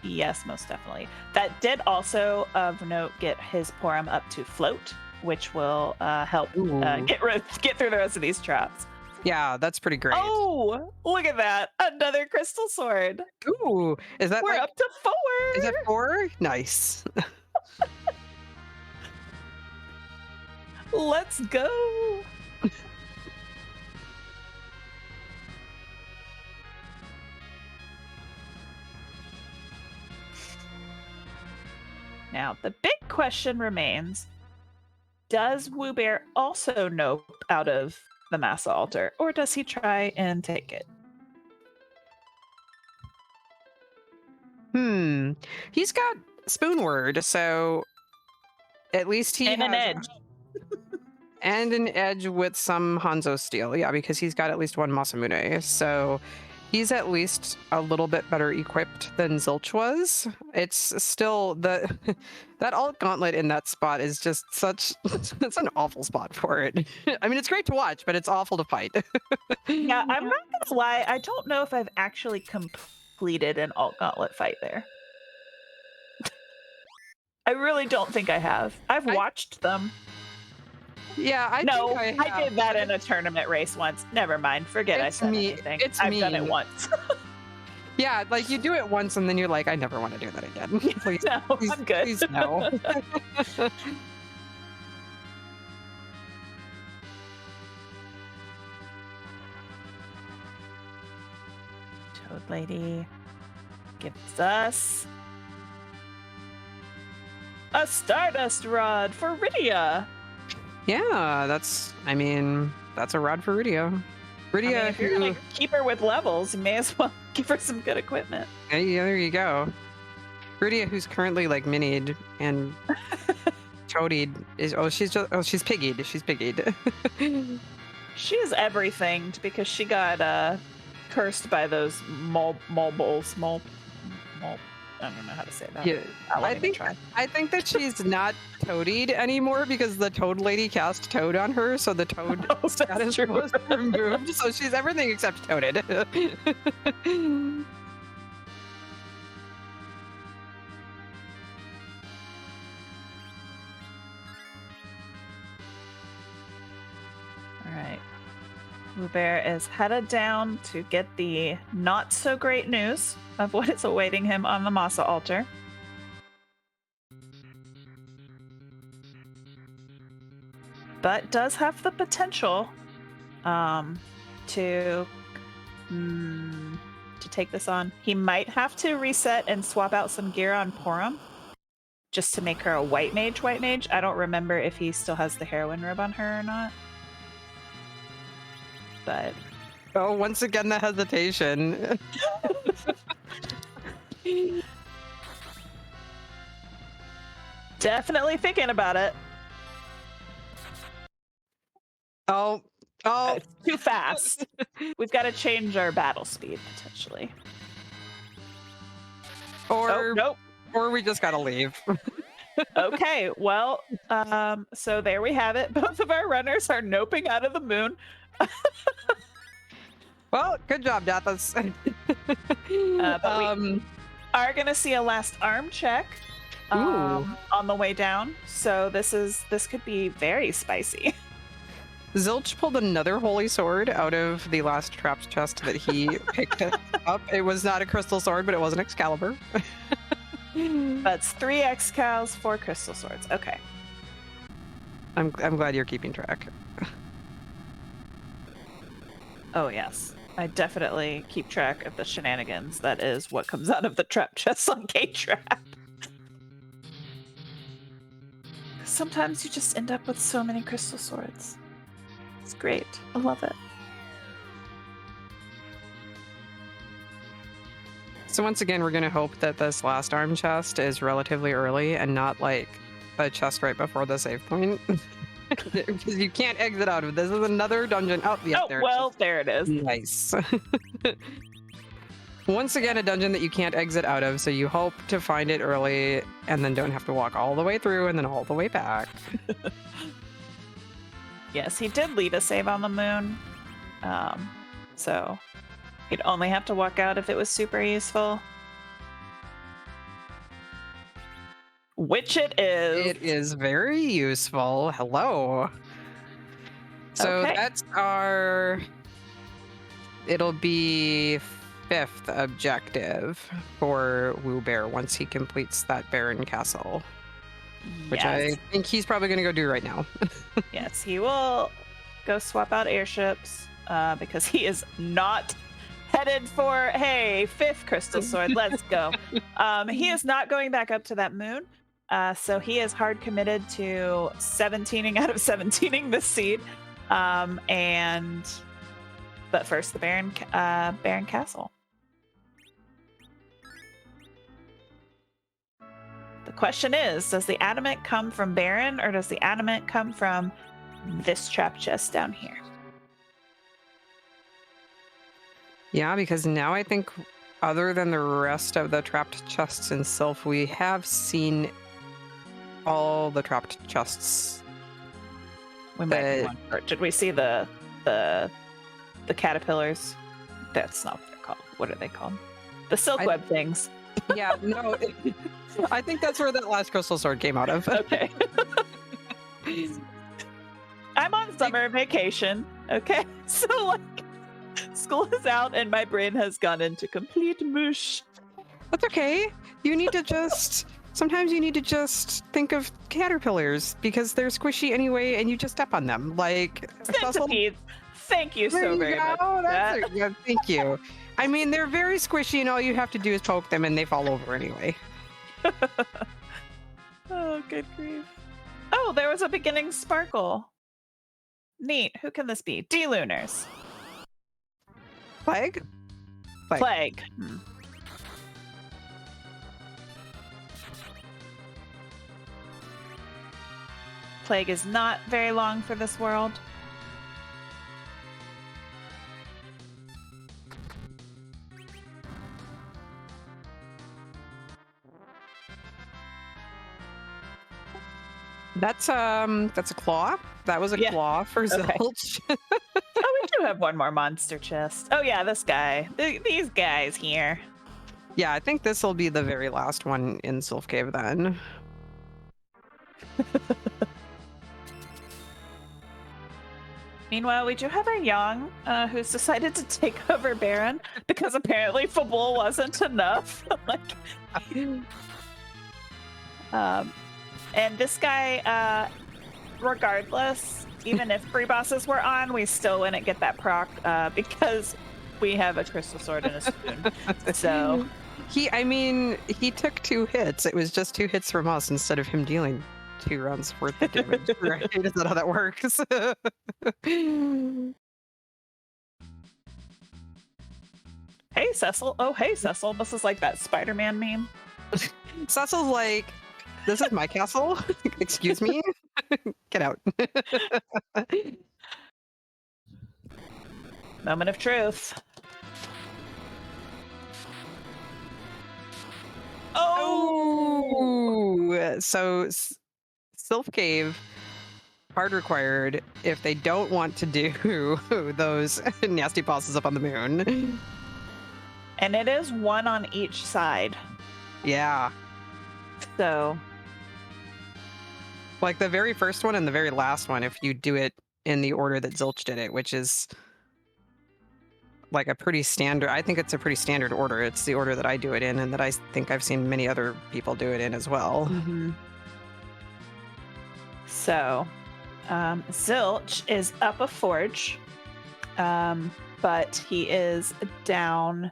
Yes, most definitely. That did also, of note, get his Porum up to float, which will help get through the rest of these traps. Yeah, that's pretty great. Oh, look at that. Another crystal sword. Ooh, is that We're up to 4. Is that 4? Nice. Let's go. Now, the big question remains, does Wewbear also nope out of the Massa Altar, or does he try and take it? He's got Spoonword, so at least he has an edge. And an edge with some Hanzo steel, yeah, because he's got at least one Masamune, so he's at least a little bit better equipped than Zilch was. It's still that alt gauntlet in that spot is just it's an awful spot for it. I mean, it's great to watch, but it's awful to fight. Yeah, I'm not gonna lie, I don't know if I've actually completed an alt gauntlet fight there. I really don't think I have. I've watched them. Yeah, I did that in a tournament race once. Never mind. Forget I said anything. I've done it once. Yeah, like you do it once and then you're like, I never want to do that again. Please, No, please, I'm good. please no. Toad Lady gives us a Stardust Rod for Rydia. Yeah, that's a rod for Rydia. Rydia, if you're gonna keep her with levels, you may as well give her some good equipment. Hey, there you go. Rydia, who's currently like minied and toadied, she's piggied. She's piggied. She is everything because she got cursed by those moles. I don't know how to say that. Yeah, I think that she's not toadied anymore because the Toad Lady cast Toad on her, so the Toad status was removed. So she's everything except toaded. Alright. Wewbear is headed down to get the not so great news of what is awaiting him on the Masa altar. But does have the potential to take this on. He might have to reset and swap out some gear on Porum just to make her a white mage. I don't remember if he still has the heroine robe on her or not. But once again, the hesitation. Definitely thinking about it. It's too fast. We've got to change our battle speed potentially. Or we just gotta leave. Okay, well, so there we have it. Both of our runners are noping out of the moon. Well, good job, Dathas. But we are going to see a last arm check on the way down. So this could be very spicy. Zilch pulled another holy sword out of the last trapped chest that he picked up. It was not a crystal sword, but it was an Excalibur. That's 3 Excals, 4 crystal swords. Okay. I'm glad you're keeping track. Oh, yes. I definitely keep track of the shenanigans. That is what comes out of the trap chest on K-Trap. Sometimes you just end up with so many crystal swords. It's great. I love it. So once again, we're going to hope that this last arm chest is relatively early and not like a chest right before the save point. Because you can't exit out of this. This is another dungeon. Oh, yeah, there it is. Nice. Once again, a dungeon that you can't exit out of, so you hope to find it early and then don't have to walk all the way through and then all the way back. Yes, he did leave a save on the moon. So you'd only have to walk out if it was super useful. Which it is. It is very useful. Hello. So that's it'll be 5th objective for Wewbear once he completes that Barren Castle. Which I think he's probably going to go do right now. Yes, he will go swap out airships because he is not headed for, hey, 5th crystal sword, let's go. He is not going back up to that moon. So he is hard committed to 17ing out of 17ing this seed. But first, the Barren Castle. The question is, does the adamant come from Barren or does the adamant come from this trap chest down here? Yeah, because now I think other than the rest of the trapped chests in Sylph, we have seen all the trapped chests. We might be one. Or did we see the caterpillars? That's not what they're called. What are they called? The silk web things. Yeah, no. I think that's where that last crystal sword came out of. Okay. I'm on summer vacation. Okay, so school is out and my brain has gone into complete mush. That's okay. You need to just sometimes you need to just think of caterpillars because they're squishy anyway, and you just step on them like Centipedes. Thank you so very much. Thank you. I mean, they're very squishy, and all you have to do is poke them, and they fall over anyway. Oh, good grief. Oh, there was a beginning sparkle. Neat. Who can this be? D-Lunars. Plague? Plague. Plague is not very long for this world. That's a claw. That was a claw for Zilch. Oh, we do have one more monster chest. Oh yeah, this guy. These guys here. Yeah, I think this will be the very last one in Sylph Cave then. Meanwhile, we do have a Yang who's decided to take over Baron because apparently Fabul wasn't enough. And this guy, regardless, even if free bosses were on, we still wouldn't get that proc because we have a crystal sword and a spoon. So he took 2 hits. It was just 2 hits from us instead of him dealing 2 rounds worth of damage. Right? Is that how that works? Hey, Cecil. Oh, hey, Cecil. This is like that Spider-Man meme. Cecil's like, this is my castle. Excuse me. Get out. Moment of truth. Oh! So Sylph Cave, hard required if they don't want to do those nasty bosses up on the moon. And it is 1 on each side. Yeah. So, like the very first one and the very last one, if you do it in the order that Zilch did it, which is like a pretty standard, I think it's a pretty standard order. It's the order that I do it in and that I think I've seen many other people do it in as well. Mm-hmm. So, Zilch is up a forge, but he is down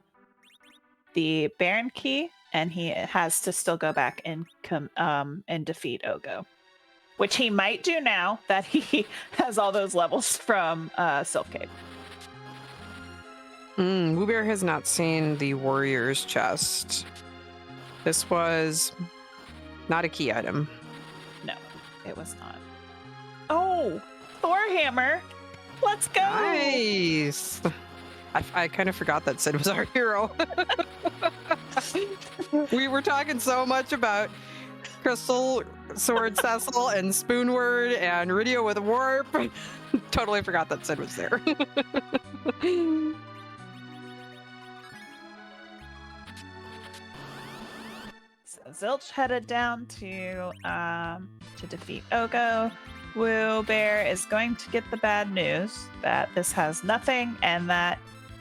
the Baron key, and he has to still go back and defeat Ogo, which he might do now that he has all those levels from Sylph Cave. Wewbear has not seen the warrior's chest. This was not a key item. No, it was not. Oh, Thor hammer! Let's go! Nice. I kind of forgot that Sid was our hero. We were talking so much about Crystal Sword Cecil and Spoonword and Ridio with Warp. Totally forgot that Sid was there. So Zilch headed down to defeat Ogo. Wewbear is going to get the bad news that this has nothing and that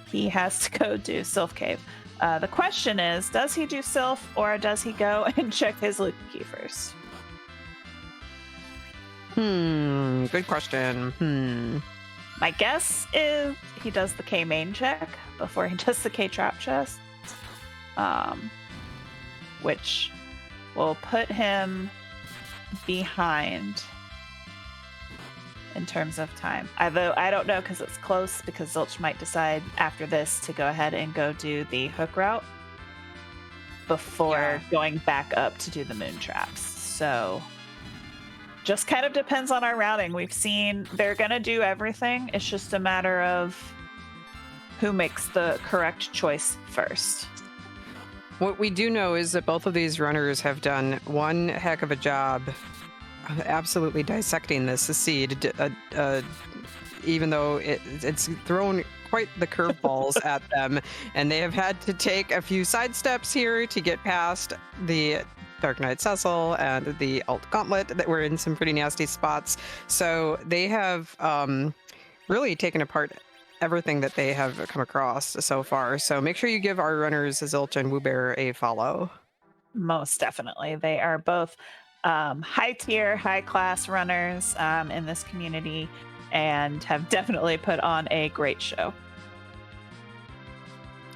he has to go do Sylph Cave. The question is, does he do Sylph or does he go and check his loot key first? Good question. My guess is he does the K main check before he does the K trap chest, which will put him behind in terms of time. Although I don't know because it's close, because Zilch might decide after this to go ahead and go do the hook route before going back up to do the moon traps. So just kind of depends on our routing. We've seen they're going to do everything. It's just a matter of who makes the correct choice first. What we do know is that both of these runners have done one heck of a job absolutely dissecting this seed, even though it's thrown quite the curveballs at them, and they have had to take a few side steps here to get past the Dark Knight Cecil and the Alt Gauntlet that were in some pretty nasty spots. So they have really taken apart everything that they have come across so far. So make sure you give our runners Zilch and Wewbear a follow. Most definitely. They are both high tier, high class runners in this community and have definitely put on a great show.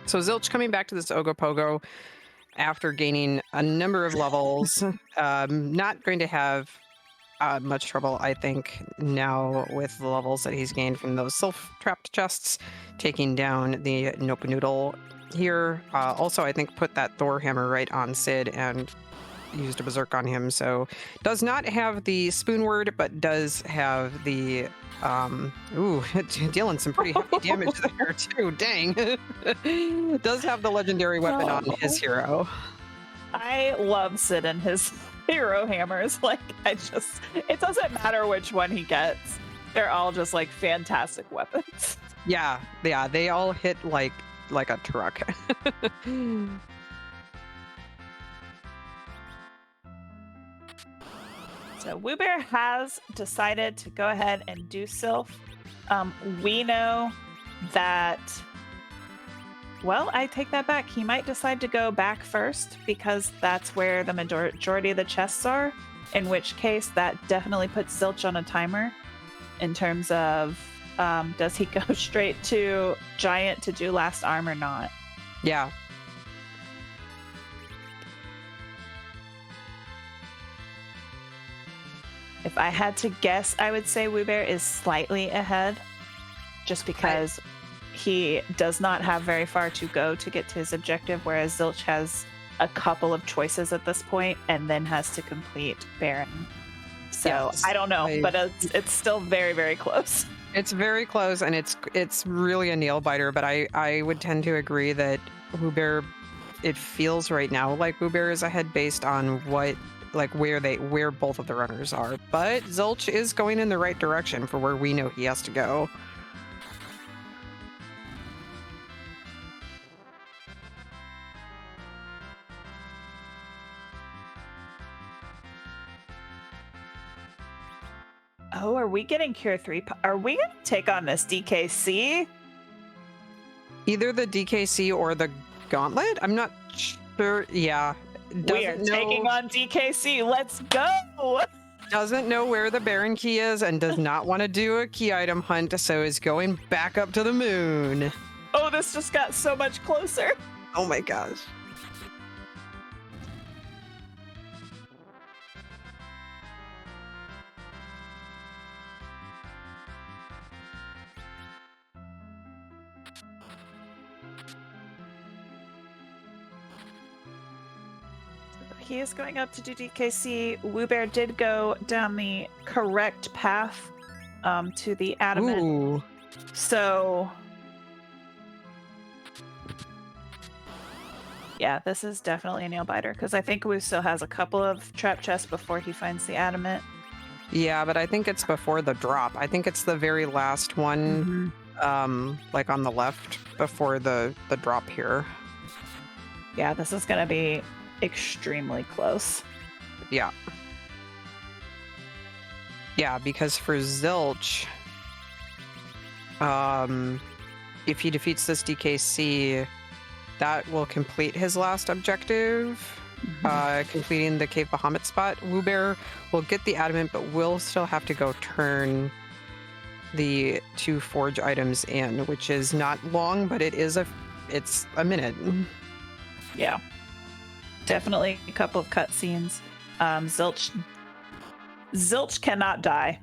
So Zilch coming back to this Ogopogo after gaining a number of levels, not going to have much trouble, I think, now with the levels that he's gained from those self-trapped chests, taking down the Nopanoodle here. Also, I think put that Thor hammer right on Sid and used a berserk on him. So does not have the spoon word, but does have the dealing some pretty heavy damage there too. Dang. Does have the legendary weapon on his hero. I love Sid and his hero hammers. Like, it doesn't matter which one he gets. They're all just like fantastic weapons. Yeah, they all hit like a truck. So Wewbear has decided to go ahead and do Sylph. We know that, well, I take that back. He might decide to go back first because that's where the majority of the chests are, in which case that definitely puts Zilch on a timer in terms of does he go straight to Giant to do last arm or not? Yeah. If I had to guess, I would say Wewbear is slightly ahead just because he does not have very far to go to get to his objective, whereas Zilch has a couple of choices at this point and then has to complete Baron. So yes, I don't know, but it's still very, very close. It's very close, and it's really a nail biter, but I would tend to agree that Wewbear, it feels right now like Wewbear is ahead based on where both of the runners are. But Zilch is going in the right direction for where we know he has to go. Oh, are we getting Cure 3? Are we going to take on this DKC? Either the DKC or the Gauntlet? I'm not sure. Yeah. We are taking on DKC. Let's go! Doesn't know where the Baron key is and does not want to do a key item hunt, so is going back up to the moon. Oh, this just got so much closer. Oh my gosh. He is going up to do DKC. Wewbear did go down the correct path to the adamant. Ooh. So, yeah, this is definitely a nail biter because I think Wu still has a couple of trap chests before he finds the adamant. Yeah, but I think it's before the drop. I think it's the very last one, like on the left before the drop here. Yeah, this is going to be extremely close. Yeah. Yeah, because for Zilch, if he defeats this DKC, that will complete his last objective, completing the Cave Bahamut spot. Wewbear will get the adamant, but will still have to go turn the 2 forge items in, which is not long, but it's a minute. Yeah. Definitely a couple of cutscenes. Zilch cannot die.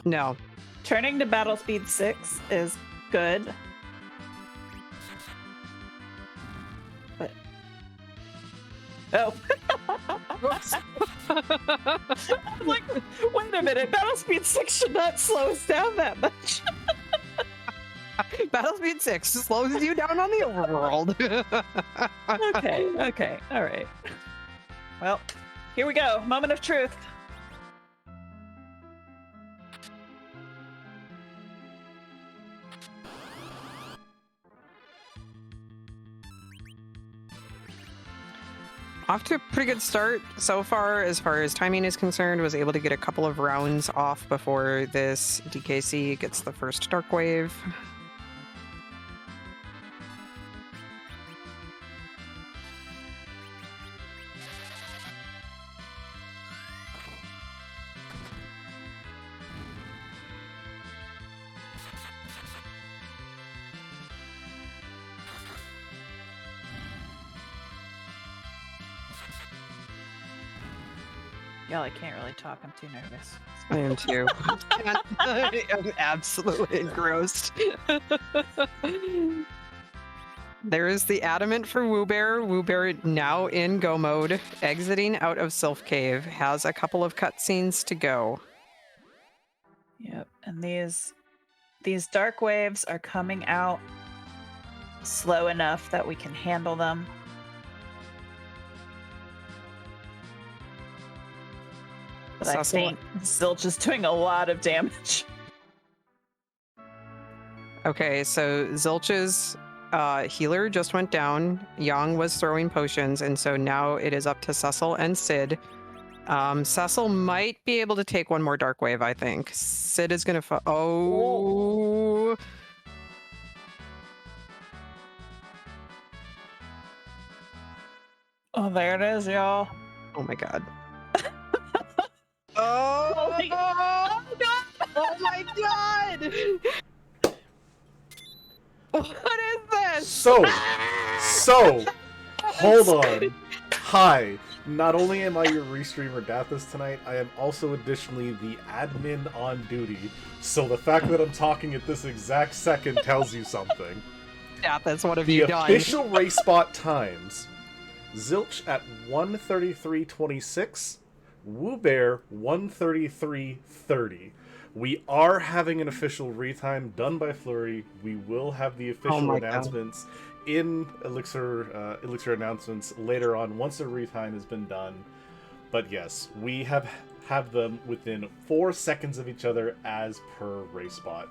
No. Turning to battle speed 6 is good. But I'm like, wait a minute, battle speed 6 should not slow us down that much. Battle speed 6 slows you down on the overworld. Okay, all right. Well, here we go. Moment of truth. Off to a pretty good start so far as timing is concerned. Was able to get a couple of rounds off before this DKC gets the first Dark Wave. Y'all, I can't really talk. I'm too nervous. I am too. I'm absolutely engrossed. There is the adamant for Wewbear. Wewbear now in go mode, exiting out of Sylph Cave, has a couple of cutscenes to go. Yep, and these dark waves are coming out slow enough that we can handle them. But I think Zilch is doing a lot of damage. Okay, so Zilch's healer just went down. Yang was throwing potions, and so now it is up to Cecil and Sid. Cecil might be able to take one more dark wave, I think. Sid is gonna oh. Oh, there it is, y'all. Oh my god. Oh my god! Oh my god! What is this? So, hold on. Hi. Not only am I your restreamer Dathis tonight, I am also additionally the admin on duty. So the fact that I'm talking at this exact second tells you something. Dathis, what have you done? The official race spot times. Zilch at 1:33:26. Wewbear 1:33:30. We are having an official retime done by Flurry. We will have the official announcements in Elixir announcements later on once the retime has been done. But yes, we have them within 4 seconds of each other as per race spot.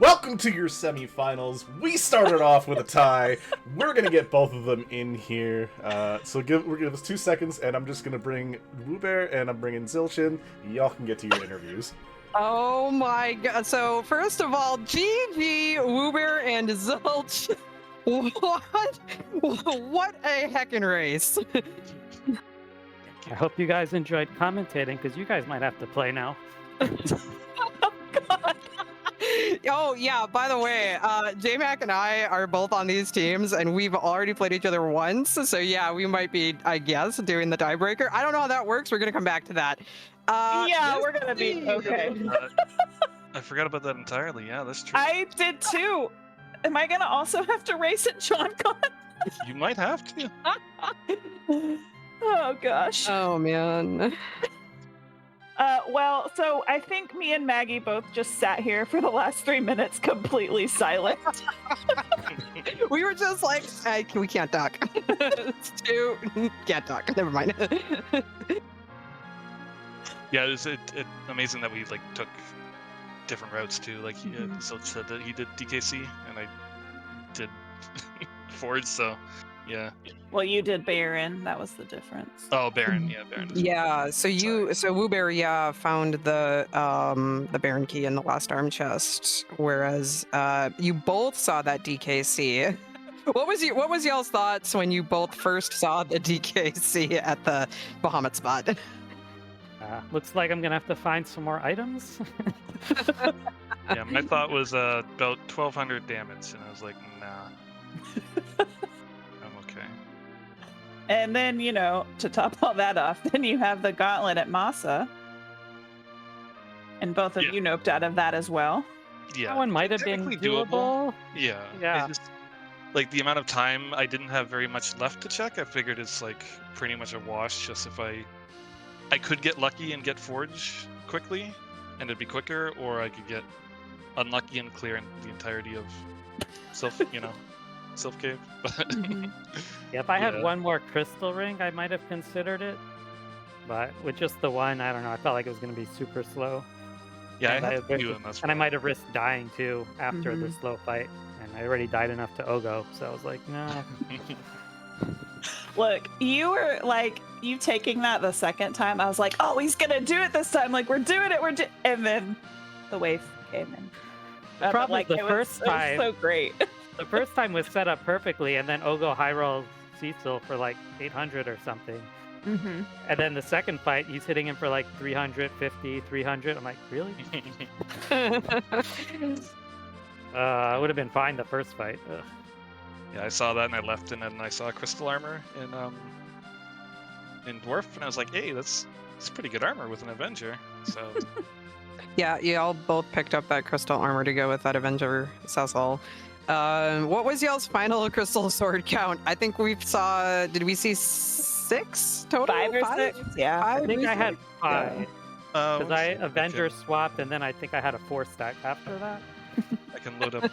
Welcome to your semifinals. We started off with a tie. We're gonna get both of them in here. So give us 2 seconds, and I'm just gonna bring Wewbear and I'm bringing Zilch in. Y'all can get to your interviews. Oh my god! So first of all, GG Wewbear and Zilch. What a heckin' race! I hope you guys enjoyed commentating, because you guys might have to play now. Oh, God. Oh, yeah, by the way, J-Mac and I are both on these teams, and we've already played each other once, so yeah, we might be, I guess, doing the tiebreaker. I don't know how that works. We're going to come back to that. Yeah, we're going to be okay. I forgot about that entirely. Yeah, that's true. I did too. Am I going to also have to race at JohnCon? You might have to. Oh, gosh. Oh, man. Well, so I think me and Maggie both just sat here for the last 3 minutes completely silent. We were just like, we can't talk. It's too... Can't talk. Never mind. Yeah, it's amazing that we like took different routes too. Like Zilch said that he did DKC and I did Forge, so yeah. Well, you did Baron. That was the difference. Oh, Baron. Yeah, Baron. Yeah, so Wewbear, yeah, found the Baron key in the last arm chest, whereas you both saw that DKC. What was y'all's thoughts when you both first saw the DKC at the Bahamut spot? Looks like I'm gonna have to find some more items. Yeah, my thought was about 1,200 damage, and I was like, nah. I'm okay. And then, you know, to top all that off, then you have the gauntlet at Masa. And both of you noped out of that as well. Yeah. That one might have been doable. Yeah. Yeah. Just, like, the amount of time I didn't have very much left to check, I figured it's, like, pretty much a wash. Just if I could get lucky and get Forge quickly, and it'd be quicker, or I could get unlucky and clear the entirety of Sylph Cave. But Yeah, if I had one more crystal ring, I might have considered it. But with just the one, I don't know. I felt like it was going to be super slow. Yeah, and I had a few, and I might have risked dying too after the slow fight. And I already died enough to Ogo, so I was like, no. Look, you were like, you taking that the second time, I was like, oh, he's gonna do it this time. Like, we're doing it, and then the wave came in. Probably the first time. It was so great. The first time was set up perfectly, and then Ogo high rolled Cecil for like 800 or something. Mm-hmm. And then the second fight, he's hitting him for like 350, 300. I'm like, really? I would have been fine the first fight. Ugh. Yeah, I saw that and I left, and then I saw crystal armor in in Dwarf, and I was like, hey, that's pretty good armor with an Avenger. So Yeah, y'all both picked up that crystal armor to go with that Avenger Cecil. What was y'all's final crystal sword count? I think we saw. Did we see 6 total? 5 or 6? Yeah. Five I think or I had six? 5. Because I okay. Avenger swapped, and then I think I had a 4 stack after that. I can load up the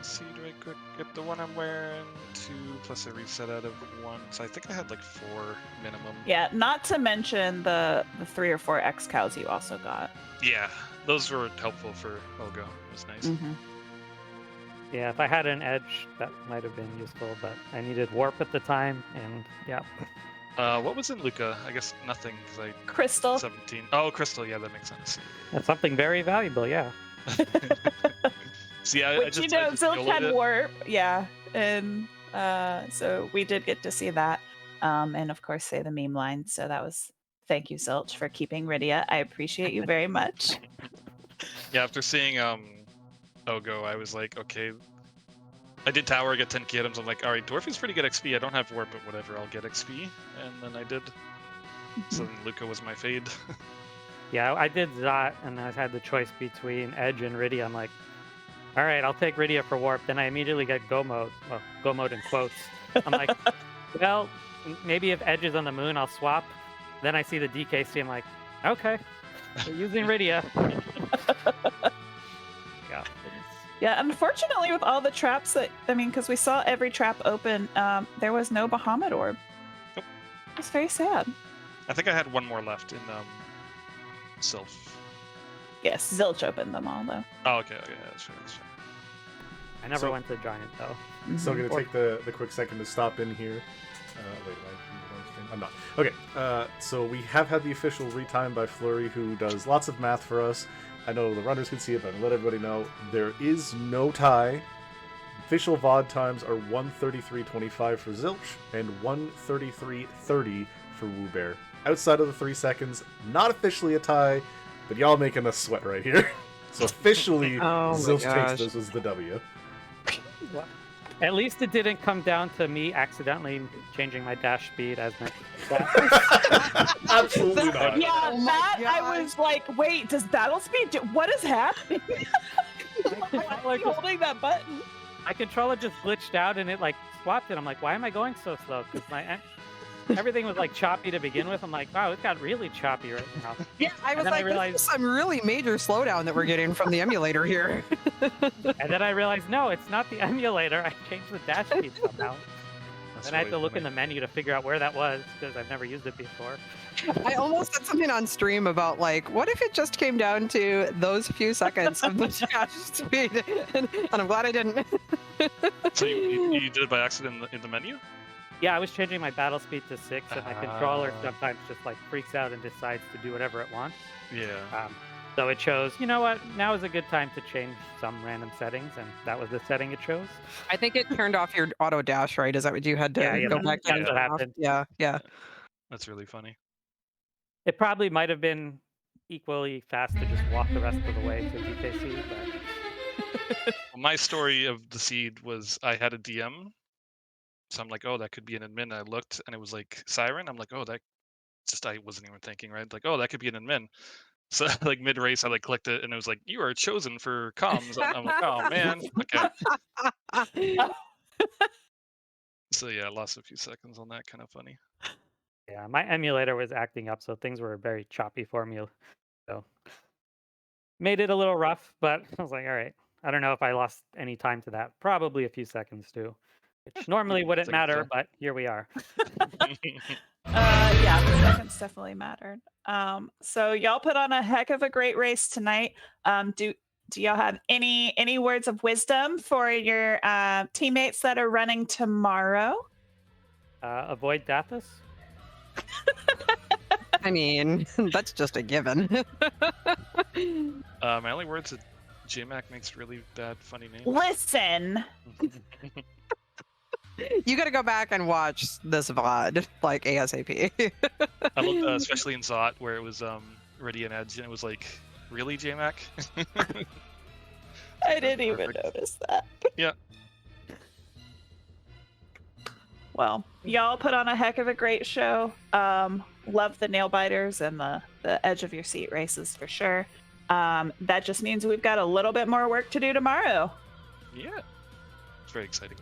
seed right quick. Get the one I'm wearing, 2 plus a reset out of 1. So I think I had like 4 minimum. Yeah, not to mention the 3 or 4 X cows you also got. Yeah, those were helpful for Olga. It was nice. Mm-hmm. Yeah, if I had an edge, that might have been useful, but I needed warp at the time, and yeah. What was in Luca? I guess nothing, because I Crystal. 17. Oh, Crystal. Yeah, that makes sense. That's something very valuable, yeah. See, I Which, just, you know, I just Zilch YOLO'd had it. warp. Yeah. And so we did get to see that. And of course, say the meme line. So that was thank you, Zilch, for keeping Rydia. I appreciate you very much. Yeah, after seeing Ogo, I was like, okay. I did tower, get 10 key items. I'm like, all right, Dwarf is pretty good XP. I don't have warp, but whatever, I'll get XP. And then I did. So then Luca was my fade. Yeah, I did Zot, and I had the choice between Edge and Rydia. I'm like, all right, I'll take Rydia for warp. Then I immediately get Go mode. Well, Go mode in quotes. I'm like, well, maybe if Edge is on the moon, I'll swap. Then I see the DKC. I'm like, okay, we're using Rydia. Yeah. Yeah, unfortunately, with all the traps that, I mean, because we saw every trap open, there was no Bahamut orb. Nope. It's very sad. I think I had 1 more left in Sylph. Yes, Zilch opened them all, though. Oh, okay, yeah, that's right. I never So- went to Giant, though. So I'm Mhm. going to take the quick second to stop in here. Wait, I'm not. Okay, so we have had the official retime by Flurry, who does lots of math for us. I know the runners can see it, but I'll let everybody know there is no tie. Official VOD times are 1:33.25 for Zilch and 1:33.30 for Wewbear. Outside of the 3 seconds, not officially a tie, but y'all making us sweat right here. So officially, Oh my Zilch gosh. takes this as the W. At least it didn't come down to me accidentally changing my dash speed as my. Absolutely not. Yeah, Oh my that I God. was like, wait, does battle speed do what is happening? Why are you holding that button? My controller just glitched out and it like swapped it. I'm like, why am I going so slow? Because everything was like choppy to begin with. I'm like, wow, it got really choppy right now. Yeah, I was then I like, realized- this is some really major slowdown that we're getting from the emulator here. And then I realized, no, it's not the emulator. I changed the dash speed somehow. That's And I had really to look in funny. the menu to figure out where that was because I've never used it before. I almost said something on stream about like, what if it just came down to those few seconds of the dash speed? And I'm glad I didn't. So you did it by accident in the menu? Yeah, I was changing my battle speed to 6, and my controller Ah. sometimes just like freaks out and decides to do whatever it wants. Yeah. So it chose, you know what, now is a good time to change some random settings, and that was the setting it chose. I think it turned off your auto dash, right? Is that what you had to Yeah, go back that's in? what happened. Yeah, yeah. That's really funny. It probably might have been equally fast to just walk the rest of the way to DKC, but Well, my story of the seed was I had a DM. So I'm like, oh, that could be an admin. And I looked and it was like Siren. I'm like, oh, that just, I wasn't even thinking, right? Like, oh, that could be an admin. So like mid race, I like clicked it and it was like, you are chosen for comms. And I'm like, oh man. Okay. So yeah, I lost a few seconds on that. Kind of funny. yeah, my emulator was acting up, so things were very choppy for me. So made it a little rough, but I was like, all right. I don't know if I lost any time to that. Probably a few seconds too, which normally wouldn't Seconds, matter, yeah. but here we are. Yeah, the seconds definitely mattered. So y'all put on a heck of a great race tonight. Do y'all have any words of wisdom for your teammates that are running tomorrow? Avoid Dathus. I mean, that's just a given. My only words that JMac makes really bad, funny names. Listen, You got to go back and watch this VOD, like ASAP. I loved, especially in Zot, where it was Ready and Edge, and it was like, really, JMac? I didn't even Perfect. notice that. Yeah. Well, y'all put on a heck of a great show. Love the nail biters and the edge of your seat races for sure. That just means we've got a little bit more work to do tomorrow. Yeah. It's very exciting.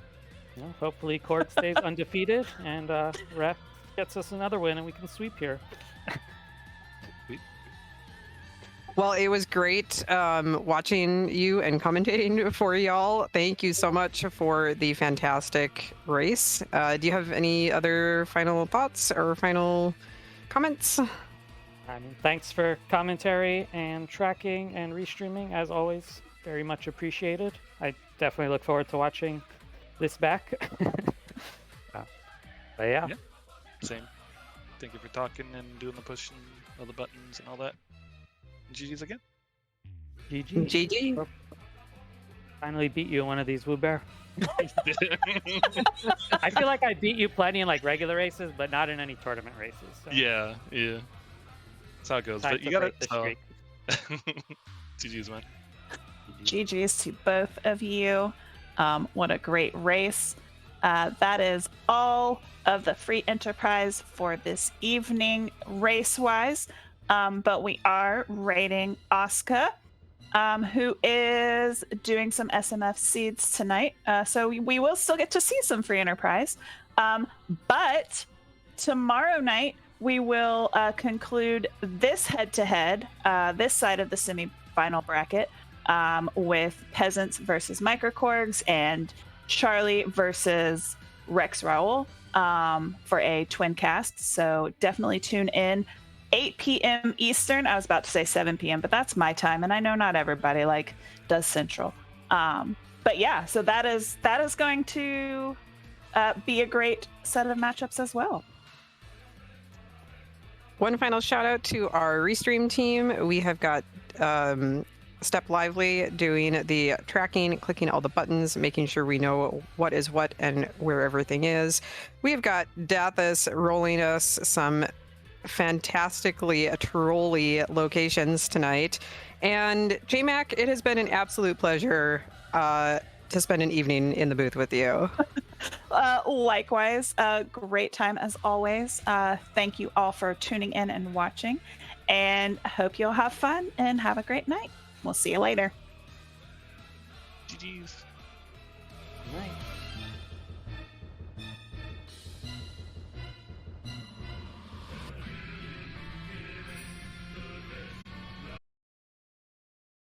Well, hopefully Court stays undefeated and Ref gets us another win and we can sweep here. Well, it was great watching you and commentating for y'all. Thank you so much for the fantastic race. Do you have any other final thoughts or final comments? Thanks for commentary and tracking and restreaming, as always. Very much appreciated. I definitely look forward to watching this back. But yeah. Same. Thank you for talking and doing the push and all the buttons and all that. GG's again. GG. GG. Well, finally beat you in one of these Wewbear. I feel like I beat you plenty in like regular races, but not in any tournament races. So. Yeah. That's how it goes. Time But to you got it. break the So. streak. GG's, man. GG's to both of you. What a great race. That is all of the free enterprise for this evening race-wise. But we are rating Asuka, who is doing some SMF seeds tonight. So we will still get to see some free enterprise. But tomorrow night, we will conclude this head-to-head, this side of the semi-final bracket, with Peasants versus Microcorgs and Charlie versus Rex Raoul for a twin cast. So definitely tune in. 8 p.m. Eastern. I was about to say 7 p.m., but that's my time, and I know not everybody does Central. But yeah, so that is going to be a great set of matchups as well. One final shout out to our Restream team. We have got Step Lively doing the tracking, clicking all the buttons, making sure we know what is what and where everything is. We've got Dathus rolling us some fantastically trolly locations tonight. And JMac, it has been an absolute pleasure to spend an evening in the booth with you. Likewise, great time as always. Thank you all for tuning in and watching, and I hope you'll have fun and have a great night. We'll see you later. GG's. Right.